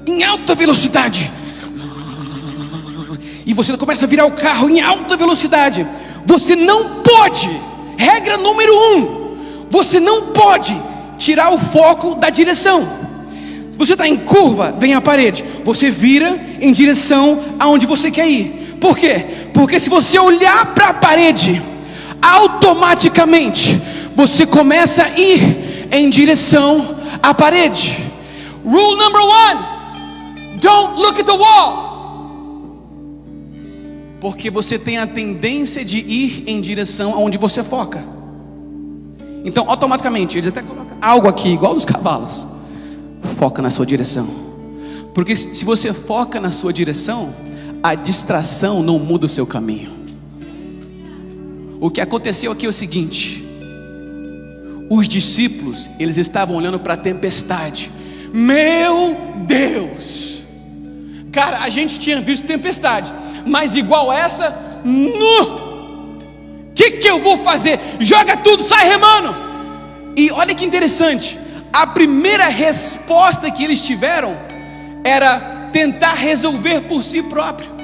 em alta velocidade e você começa a virar o carro em alta velocidade, você não pode, regra número 1, você não pode tirar o foco da direção. Se você está em curva, vem a parede, você vira em direção aonde você quer ir. Por quê? Porque se você olhar para a parede, automaticamente você começa a ir em direção à parede. Rule number 1: don't look at the wall. Porque você tem a tendência de ir em direção aonde você foca. Então automaticamente eles até colocam algo aqui igual dos cavalos. Foca na sua direção. Porque se você foca na sua direção, a distração não muda o seu caminho. O que aconteceu aqui é o seguinte: os discípulos, eles estavam olhando para a tempestade. Meu Deus, cara, a gente tinha visto tempestade, mas igual essa, que eu vou fazer? Joga tudo, sai remando. E olha que interessante, a primeira resposta que eles tiveram era tentar resolver por si próprio.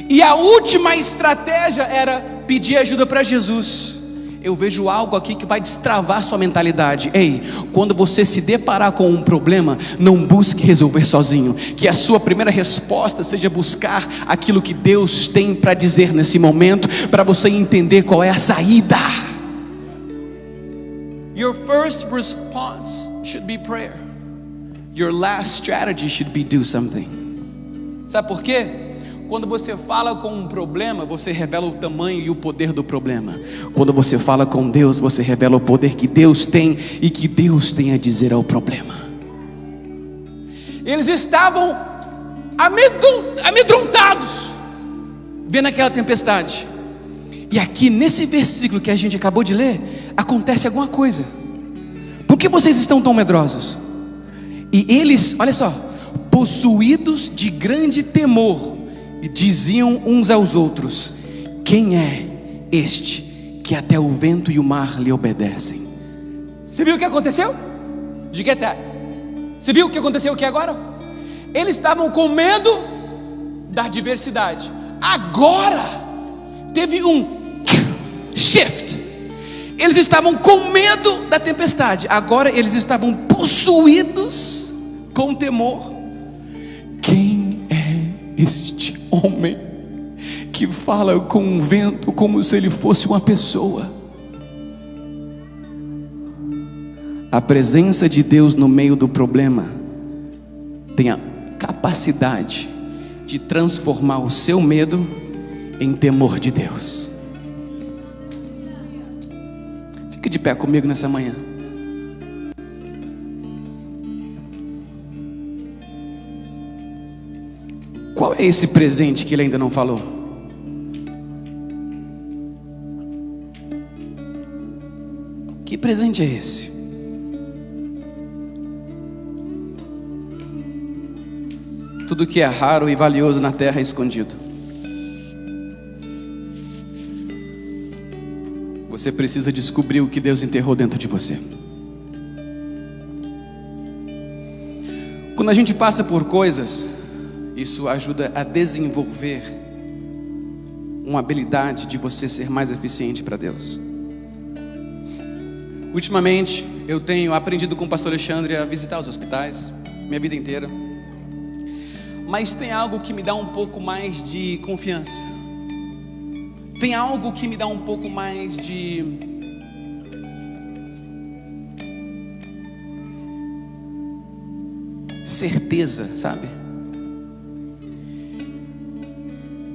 E a última estratégia era pedir ajuda para Jesus. Eu vejo algo aqui que vai destravar sua mentalidade. Ei, quando você se deparar com um problema, não busque resolver sozinho. Que a sua primeira resposta seja buscar aquilo que Deus tem para dizer nesse momento, para você entender qual é a saída. Your first response should be prayer. Your last strategy should be do something. Sabe por quê? Quando você fala com um problema, você revela o tamanho e o poder do problema. Quando você fala com Deus, você revela o poder que Deus tem e que Deus tem a dizer ao problema. Eles estavam amedrontados vendo aquela tempestade. E aqui nesse versículo que a gente acabou de ler, acontece alguma coisa. Por que vocês estão tão medrosos? E eles, olha só, possuídos de grande temor, diziam uns aos outros: quem é este que até o vento e o mar lhe obedecem? Você viu o que aconteceu? Diga até. Você viu o que aconteceu aqui agora? Eles estavam com medo da adversidade. Agora teve um shift. Eles estavam com medo da tempestade, agora eles estavam possuídos com temor. Quem é este homem que fala com o vento como se ele fosse uma pessoa? A presença de Deus no meio do problema tem a capacidade de transformar o seu medo em temor de Deus. Fique de pé comigo nessa manhã. Qual é esse presente que ele ainda não falou? Que presente é esse? Tudo que é raro e valioso na terra é escondido. Você precisa descobrir o que Deus enterrou dentro de você. Quando a gente passa por coisas, isso ajuda a desenvolver uma habilidade de você ser mais eficiente para Deus. Ultimamente, eu tenho aprendido com o pastor Alexandre a visitar os hospitais, minha vida inteira. Mas tem algo que me dá um pouco mais de confiança. Tem algo que me dá um pouco mais de certeza, sabe?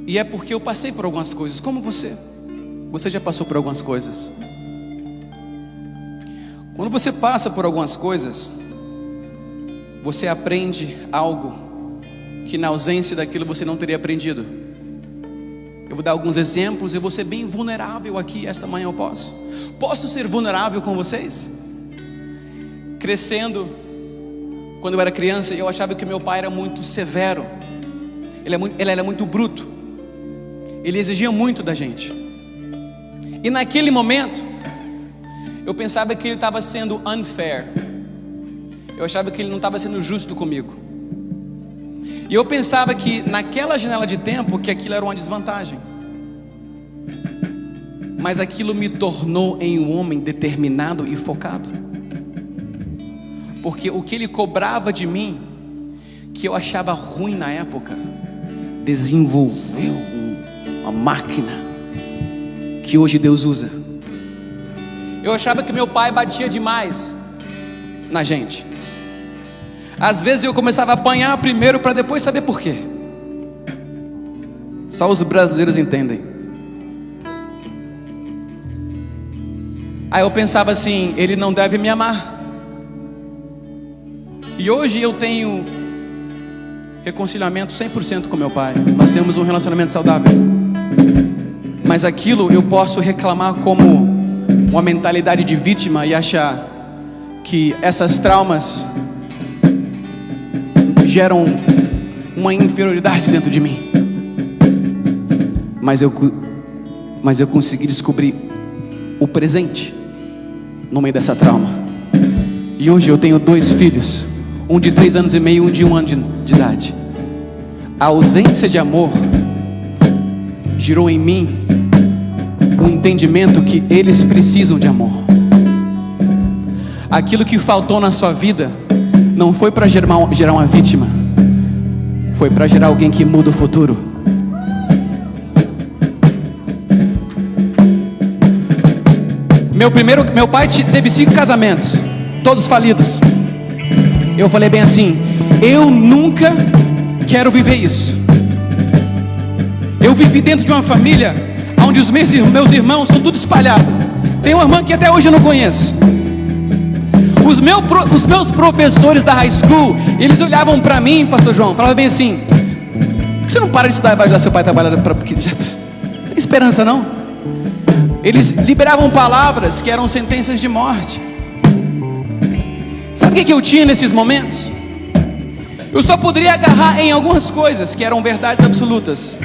E é porque eu passei por algumas coisas, como você. Você já passou por algumas coisas. Quando você passa por algumas coisas, você aprende algo que na ausência daquilo você não teria aprendido. Eu vou dar alguns exemplos. Eu vou ser bem vulnerável aqui esta manhã. Eu posso ser vulnerável com vocês? Crescendo, quando eu era criança, eu achava que meu pai era muito severo. Ele era muito bruto. Ele exigia muito da gente. E naquele momento eu pensava que ele estava sendo unfair. Eu achava que ele não estava sendo justo comigo. E eu pensava que naquela janela de tempo que aquilo era uma desvantagem. Mas aquilo me tornou em um homem determinado e focado. Porque o que ele cobrava de mim, que eu achava ruim na época, desenvolveu uma máquina que hoje Deus usa. Eu achava que meu pai batia demais na gente. Às vezes eu começava a apanhar primeiro para depois saber por quê. Só os brasileiros entendem. Aí eu pensava assim, ele não deve me amar. E hoje eu tenho reconciliamento 100% com meu pai. Nós temos um relacionamento saudável. Mas aquilo eu posso reclamar como uma mentalidade de vítima e achar que essas traumas geram uma inferioridade dentro de mim. Mas eu consegui descobrir o presente no meio dessa trauma. E hoje eu tenho 2 filhos, um de 3 anos e meio e um de 1 ano de idade. A ausência de amor gerou em mim um entendimento que eles precisam de amor. Aquilo que faltou na sua vida não foi para gerar uma vítima, foi para gerar alguém que muda o futuro. Meu pai teve 5 casamentos, todos falidos. Eu falei bem assim: eu nunca quero viver isso. Eu vivi dentro de uma família onde os meus irmãos são tudo espalhados. Tem uma irmã que até hoje eu não conheço. Os meus professores da high school, eles olhavam para mim, pastor João, falavam bem assim: por que você não para de estudar e vai ajudar seu pai a trabalhar? Porque já tem esperança não? Eles liberavam palavras que eram sentenças de morte. Sabe o que eu tinha nesses momentos? Eu só poderia agarrar em algumas coisas que eram verdades absolutas,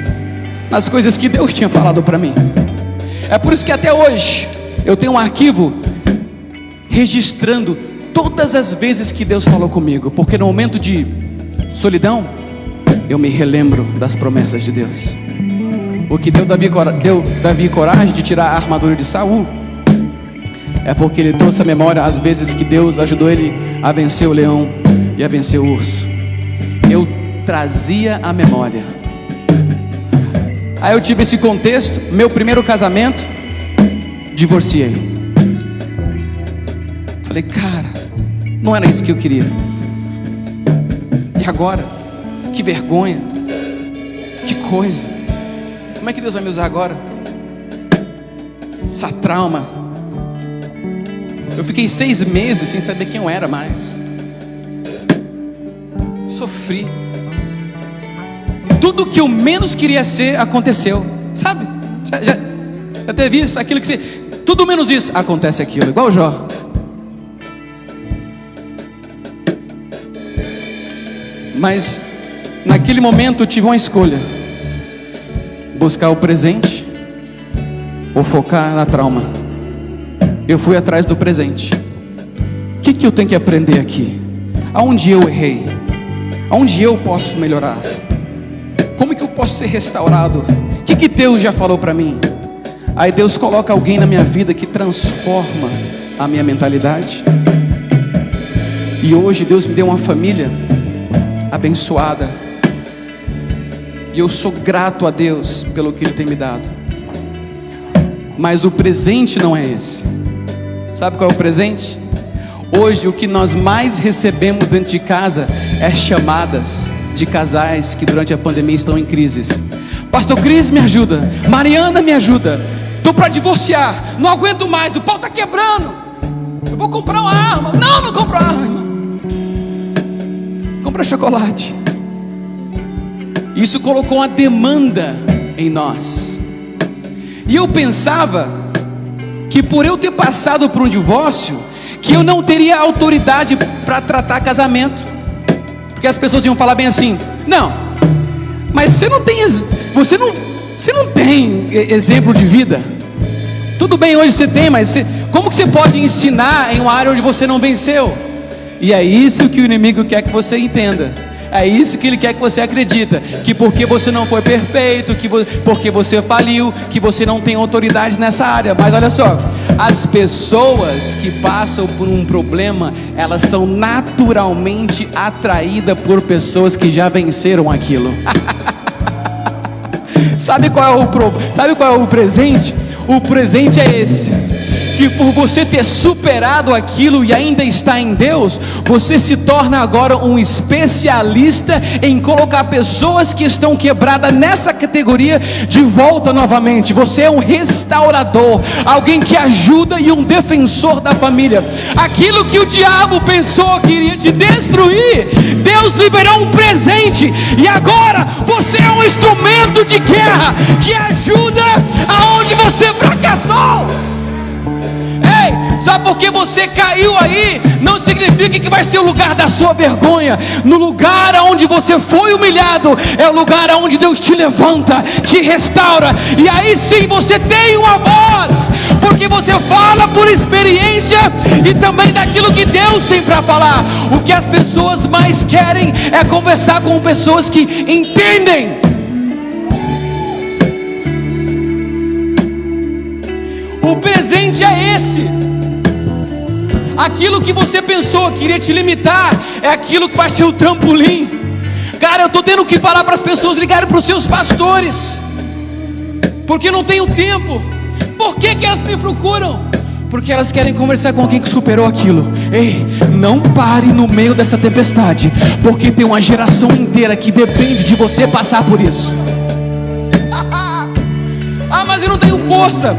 nas coisas que Deus tinha falado para mim. É por isso que até hoje eu tenho um arquivo registrando todas as vezes que Deus falou comigo, porque no momento de solidão eu me relembro das promessas de Deus. O que deu Davi coragem de tirar a armadura de Saul é porque ele trouxe à memória as vezes que Deus ajudou ele a vencer o leão e a vencer o urso. Eu trazia a memória. Aí eu tive esse contexto, meu primeiro casamento, divorciei. Falei, cara, não era isso que eu queria. E agora? Que vergonha. Que coisa. Como é que Deus vai me usar agora? Essa trauma. Eu fiquei 6 meses sem saber quem eu era mais. Sofri. Tudo que eu menos queria ser aconteceu. Sabe? Já teve isso? Aquilo que você... Tudo menos isso. Acontece aquilo. Igual o Jó. Mas naquele momento eu tive uma escolha: buscar o presente ou focar na trauma. Eu fui atrás do presente. O que eu tenho que aprender aqui? Aonde eu errei? Aonde eu posso melhorar? Como que eu posso ser restaurado? O que Deus já falou para mim? Aí Deus coloca alguém na minha vida que transforma a minha mentalidade. E hoje Deus me deu uma família abençoada, e eu sou grato a Deus pelo que Ele tem me dado. Mas o presente não é esse. Sabe qual é o presente? Hoje o que nós mais recebemos dentro de casa é chamadas de casais que durante a pandemia estão em crises. Pastor Cris, me ajuda. Mariana, me ajuda. Estou para divorciar, não aguento mais, o pau está quebrando. Eu vou comprar uma arma. Não compro arma, irmão. Compra chocolate. Isso colocou uma demanda em nós. E eu pensava que por eu ter passado por um divórcio, que eu não teria autoridade para tratar casamento. Porque as pessoas iam falar bem assim: não, mas você não tem exemplo de vida. Tudo bem, hoje você tem, mas como que você pode ensinar em uma área onde você não venceu? E é isso que o inimigo quer que você entenda. É isso que ele quer que você acredita. Que porque você não foi perfeito, porque você faliu, que você não tem autoridade nessa área. Mas olha só, as pessoas que passam por um problema, elas são naturalmente atraídas por pessoas que já venceram aquilo. Sabe qual é o presente? O presente é esse: que por você ter superado aquilo e ainda está em Deus, você se torna agora um especialista em colocar pessoas que estão quebradas nessa categoria de volta novamente. Você é um restaurador, alguém que ajuda e um defensor da família. Aquilo que o diabo pensou que iria te destruir, Deus liberou um presente, e agora você é um instrumento de guerra que ajuda aonde você fracassou. Só porque você caiu aí, não significa que vai ser o lugar da sua vergonha. No lugar onde você foi humilhado, é o lugar onde Deus te levanta, te restaura. E aí sim você tem uma voz, porque você fala por experiência e também daquilo que Deus tem para falar. O que as pessoas mais querem é conversar com pessoas que entendem. O presente é esse. Aquilo que você pensou que iria te limitar é aquilo que vai ser o trampolim. Cara, eu estou tendo que falar para as pessoas ligarem para os seus pastores, porque não tenho tempo. Por que elas me procuram? Porque elas querem conversar com alguém que superou aquilo. Ei, não pare no meio dessa tempestade, porque tem uma geração inteira que depende de você passar por isso. Ah, mas eu não tenho força.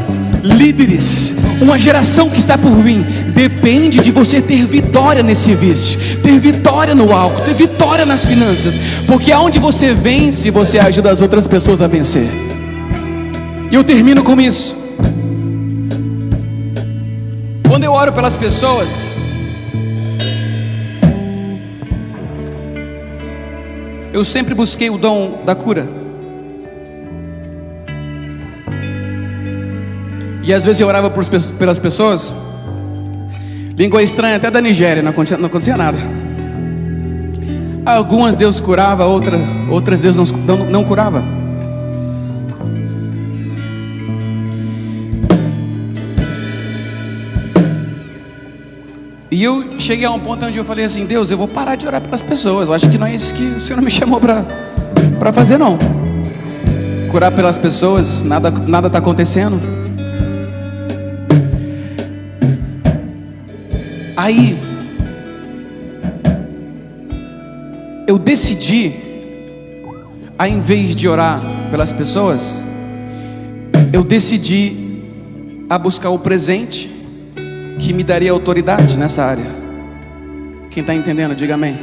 Líderes, uma geração que está por vir, depende de você ter vitória nesse vício, ter vitória no álcool, ter vitória nas finanças, porque aonde você vence, você ajuda as outras pessoas a vencer. E eu termino com isso. Quando eu oro pelas pessoas, eu sempre busquei o dom da cura. E às vezes eu orava pelas pessoas, língua estranha até da Nigéria, não acontecia nada. Algumas Deus curava, outras Deus não curava. E eu cheguei a um ponto onde eu falei assim: Deus, eu vou parar de orar pelas pessoas. Eu acho que não é isso que o Senhor me chamou para fazer, não. Curar pelas pessoas, nada está acontecendo. Aí eu decidi, ao invés de orar pelas pessoas, eu decidi a buscar o presente que me daria autoridade nessa área. Quem está entendendo, diga amém.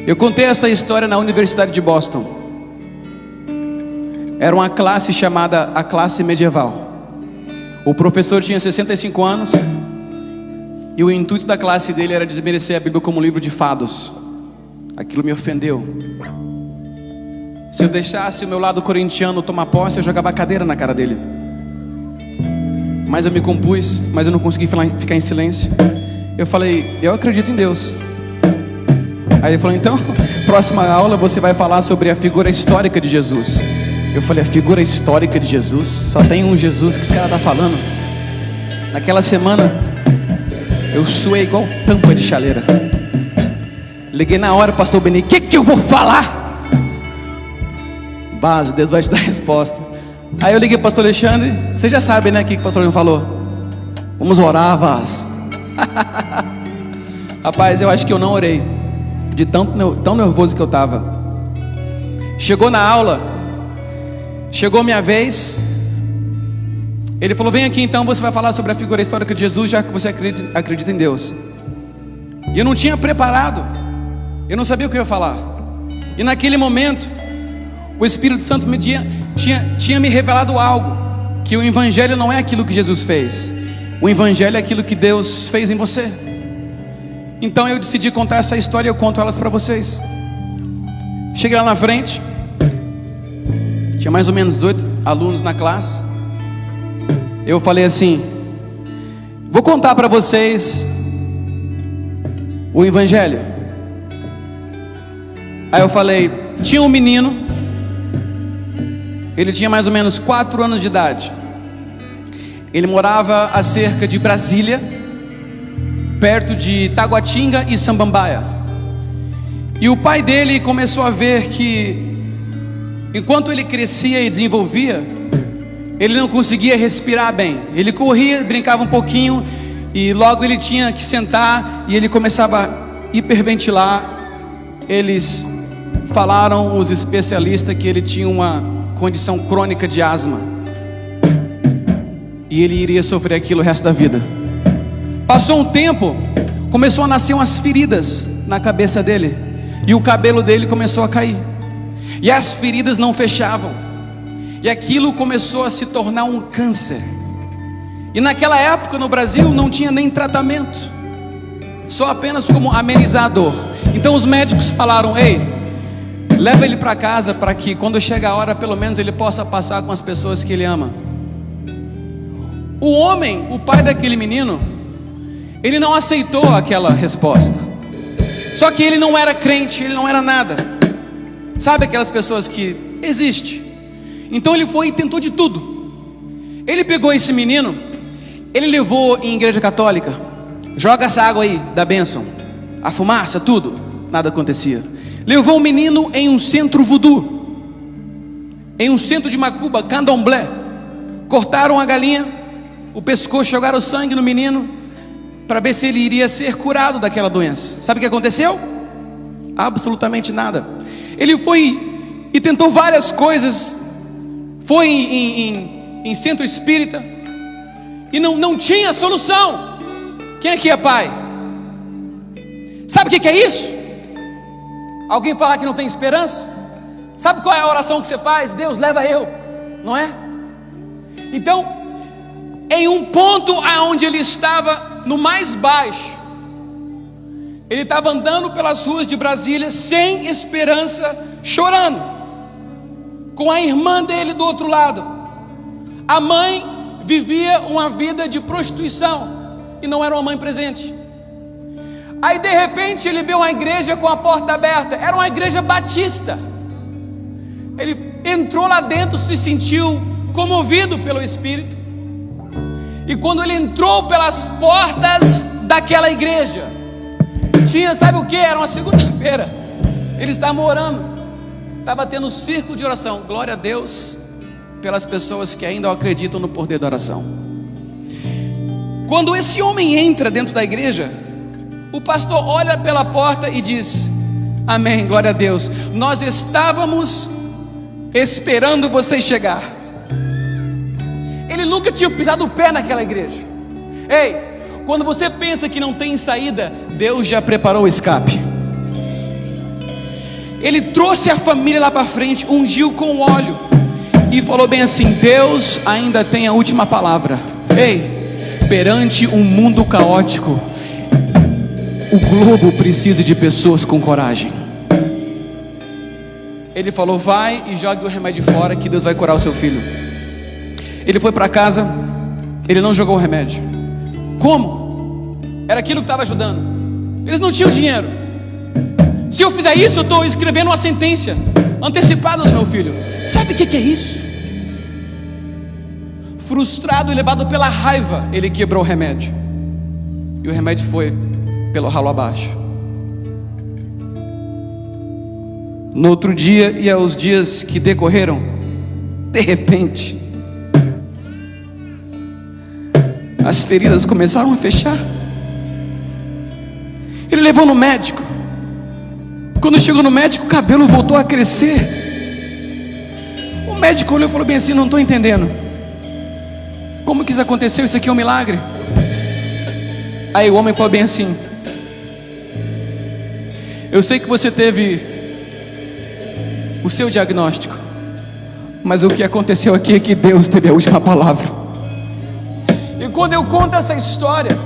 Eu contei essa história na Universidade de Boston. Era uma classe chamada a classe medieval. O professor tinha 65 anos e o intuito da classe dele era desmerecer a Bíblia como um livro de fados. Aquilo me ofendeu. Se eu deixasse o meu lado corintiano tomar posse, eu jogava a cadeira na cara dele. Mas eu me compus, mas eu não consegui ficar em silêncio. Eu falei: eu acredito em Deus. Aí ele falou: então, próxima aula você vai falar sobre a figura histórica de Jesus. Eu falei: a figura histórica de Jesus? Só tem um Jesus que esse cara está falando. Naquela semana eu suei igual tampa de chaleira. Liguei na hora, pastor Beni: o que eu vou falar? Base, Deus vai te dar a resposta. Aí eu liguei para o pastor Alexandre. Você já sabe, né, o que o pastor Alexandre falou? Vamos orar, Vaz. Rapaz, eu acho que eu não orei, de tão nervoso que eu estava. Chegou na aula, chegou minha vez. Ele falou: vem aqui então, você vai falar sobre a figura histórica de Jesus, já que você acredita em Deus. E eu não tinha preparado, eu não sabia o que eu ia falar. E naquele momento o Espírito Santo tinha me revelado algo, que o Evangelho não é aquilo que Jesus fez. O Evangelho é aquilo que Deus fez em você. Então eu decidi contar essa história e eu conto elas para vocês. Cheguei lá na frente, tinha mais ou menos 18 alunos na classe. Eu falei assim: vou contar para vocês o Evangelho. Aí eu falei: tinha um menino, ele tinha mais ou menos 4 anos de idade. Ele morava a cerca de Brasília, perto de Taguatinga e Samambaia. E o pai dele começou a ver que, enquanto ele crescia e desenvolvia, ele não conseguia respirar bem. Ele corria, brincava um pouquinho e logo ele tinha que sentar e ele começava a hiperventilar. Eles falaram, os especialistas, que ele tinha uma condição crônica de asma e ele iria sofrer aquilo o resto da vida. Passou um tempo, começou a nascer umas feridas na cabeça dele e o cabelo dele começou a cair e as feridas não fechavam e aquilo começou a se tornar um câncer. E naquela época no Brasil não tinha nem tratamento, só apenas como amenizar a dor. Então os médicos falaram: ei, leva ele para casa, para que quando chega a hora, pelo menos ele possa passar com as pessoas que ele ama. O homem, o pai daquele menino, ele não aceitou aquela resposta. Só que ele não era crente, ele não era nada. Sabe aquelas pessoas que existe? Então ele foi e tentou de tudo. Ele pegou esse menino, ele levou em igreja católica. Joga essa água aí da bênção, a fumaça, tudo. Nada acontecia. Levou o menino em um centro voodoo, em um centro de macumba, candomblé. Cortaram a galinha, o pescoço, jogaram sangue no menino para ver se ele iria ser curado daquela doença. Sabe o que aconteceu? Absolutamente nada. Ele foi e tentou várias coisas. Foi em centro espírita e não tinha solução. Quem aqui é pai? Sabe o que é isso? Alguém falar que não tem esperança? Sabe qual é a oração que você faz? Deus, leva eu, não é? Então, em um ponto aonde ele estava no mais baixo, ele estava andando pelas ruas de Brasília sem esperança, chorando, com a irmã dele do outro lado. A mãe vivia uma vida de prostituição e não era uma mãe presente. Aí de repente ele viu uma igreja com a porta aberta, era uma igreja batista. Ele entrou lá dentro, se sentiu comovido pelo Espírito. E quando ele entrou pelas portas daquela igreja, tinha, sabe o que? Era uma segunda-feira. Eles estavam orando, estava tendo um círculo de oração. Glória a Deus pelas pessoas que ainda acreditam no poder da oração. Quando esse homem entra dentro da igreja, o pastor olha pela porta e diz: amém, glória a Deus, nós estávamos esperando você chegar. Ele nunca tinha pisado o pé naquela igreja. Ei, quando você pensa que não tem saída, Deus já preparou o escape. Ele trouxe a família lá para frente, ungiu com óleo e falou bem assim: Deus ainda tem a última palavra. Ei, perante um mundo caótico, o globo precisa de pessoas com coragem. Ele falou: vai e jogue o remédio fora, que Deus vai curar o seu filho. Ele foi para casa, ele não jogou o remédio. Como? Era aquilo que estava ajudando. Eles não tinham dinheiro. Se eu fizer isso, eu estou escrevendo uma sentença antecipada ao meu filho. Sabe o que é isso? Frustrado e levado pela raiva, ele quebrou o remédio. E o remédio foi pelo ralo abaixo. No outro dia e aos dias que decorreram, de repente, as feridas começaram a fechar. Ele levou no médico. Quando chegou no médico, o cabelo voltou a crescer. O médico olhou e falou bem assim: não estou entendendo. Como que isso aconteceu? Isso aqui é um milagre. Aí o homem falou bem assim: eu sei que você teve o seu diagnóstico, mas o que aconteceu aqui é que Deus teve a última palavra. E quando eu conto essa história,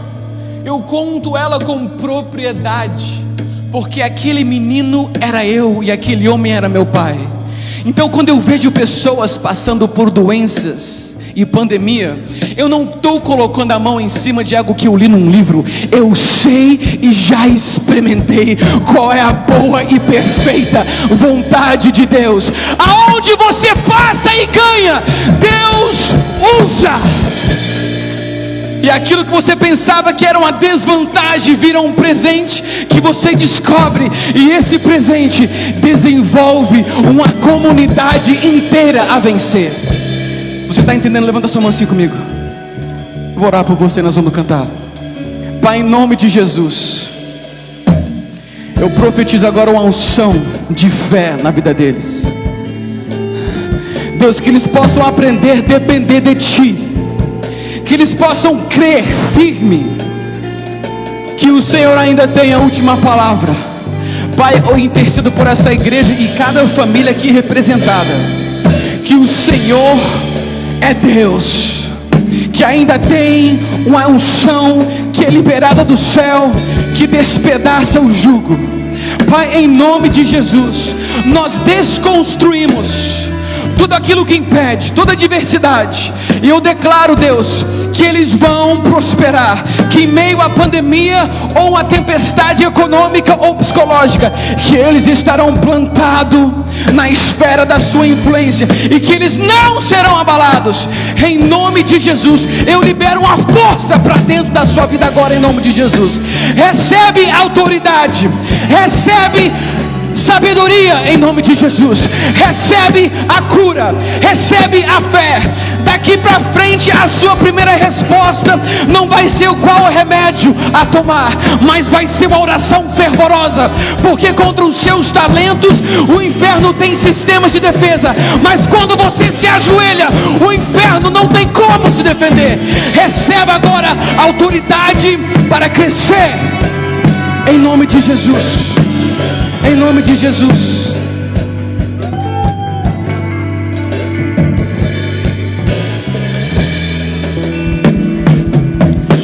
eu conto ela com propriedade, porque aquele menino era eu e aquele homem era meu pai. Então quando eu vejo pessoas passando por doenças e pandemia, eu não estou colocando a mão em cima de algo que eu li num livro. Eu sei e já experimentei qual é a boa e perfeita vontade de Deus. Aonde você passa e ganha, Deus usa. E aquilo que você pensava que era uma desvantagem vira um presente que você descobre. E esse presente desenvolve uma comunidade inteira a vencer. Você está entendendo? Levanta sua mão assim comigo. Eu vou orar por você, nós vamos cantar. Pai, em nome de Jesus, eu profetizo agora uma unção de fé na vida deles. Deus, que eles possam aprender a depender de Ti, que eles possam crer firme que o Senhor ainda tem a última palavra. Pai, eu intercedo por essa igreja e cada família aqui representada, que o Senhor é Deus, que ainda tem uma unção que é liberada do céu, que despedaça o jugo. Pai, em nome de Jesus, nós desconstruímos tudo aquilo que impede, toda adversidade, e eu declaro, Deus, que eles vão prosperar, que em meio à pandemia ou à tempestade econômica ou psicológica, que eles estarão plantados na esfera da sua influência, e que eles não serão abalados. Em nome de Jesus, eu libero uma força para dentro da sua vida agora, em nome de Jesus. Recebe autoridade, recebe sabedoria em nome de Jesus, recebe a cura, recebe a fé. Daqui para frente a sua primeira resposta não vai ser qual remédio a tomar, mas vai ser uma oração fervorosa, porque contra os seus talentos o inferno tem sistemas de defesa, mas quando você se ajoelha, o inferno não tem como se defender. Receba agora autoridade para crescer em nome de Jesus. Em nome de Jesus.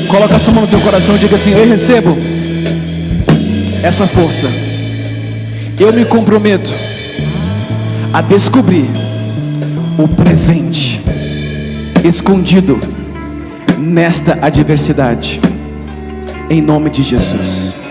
Coloca a sua mão no seu coração e diga assim: eu recebo essa força. Eu me comprometo a descobrir o presente escondido nesta adversidade. Em nome de Jesus.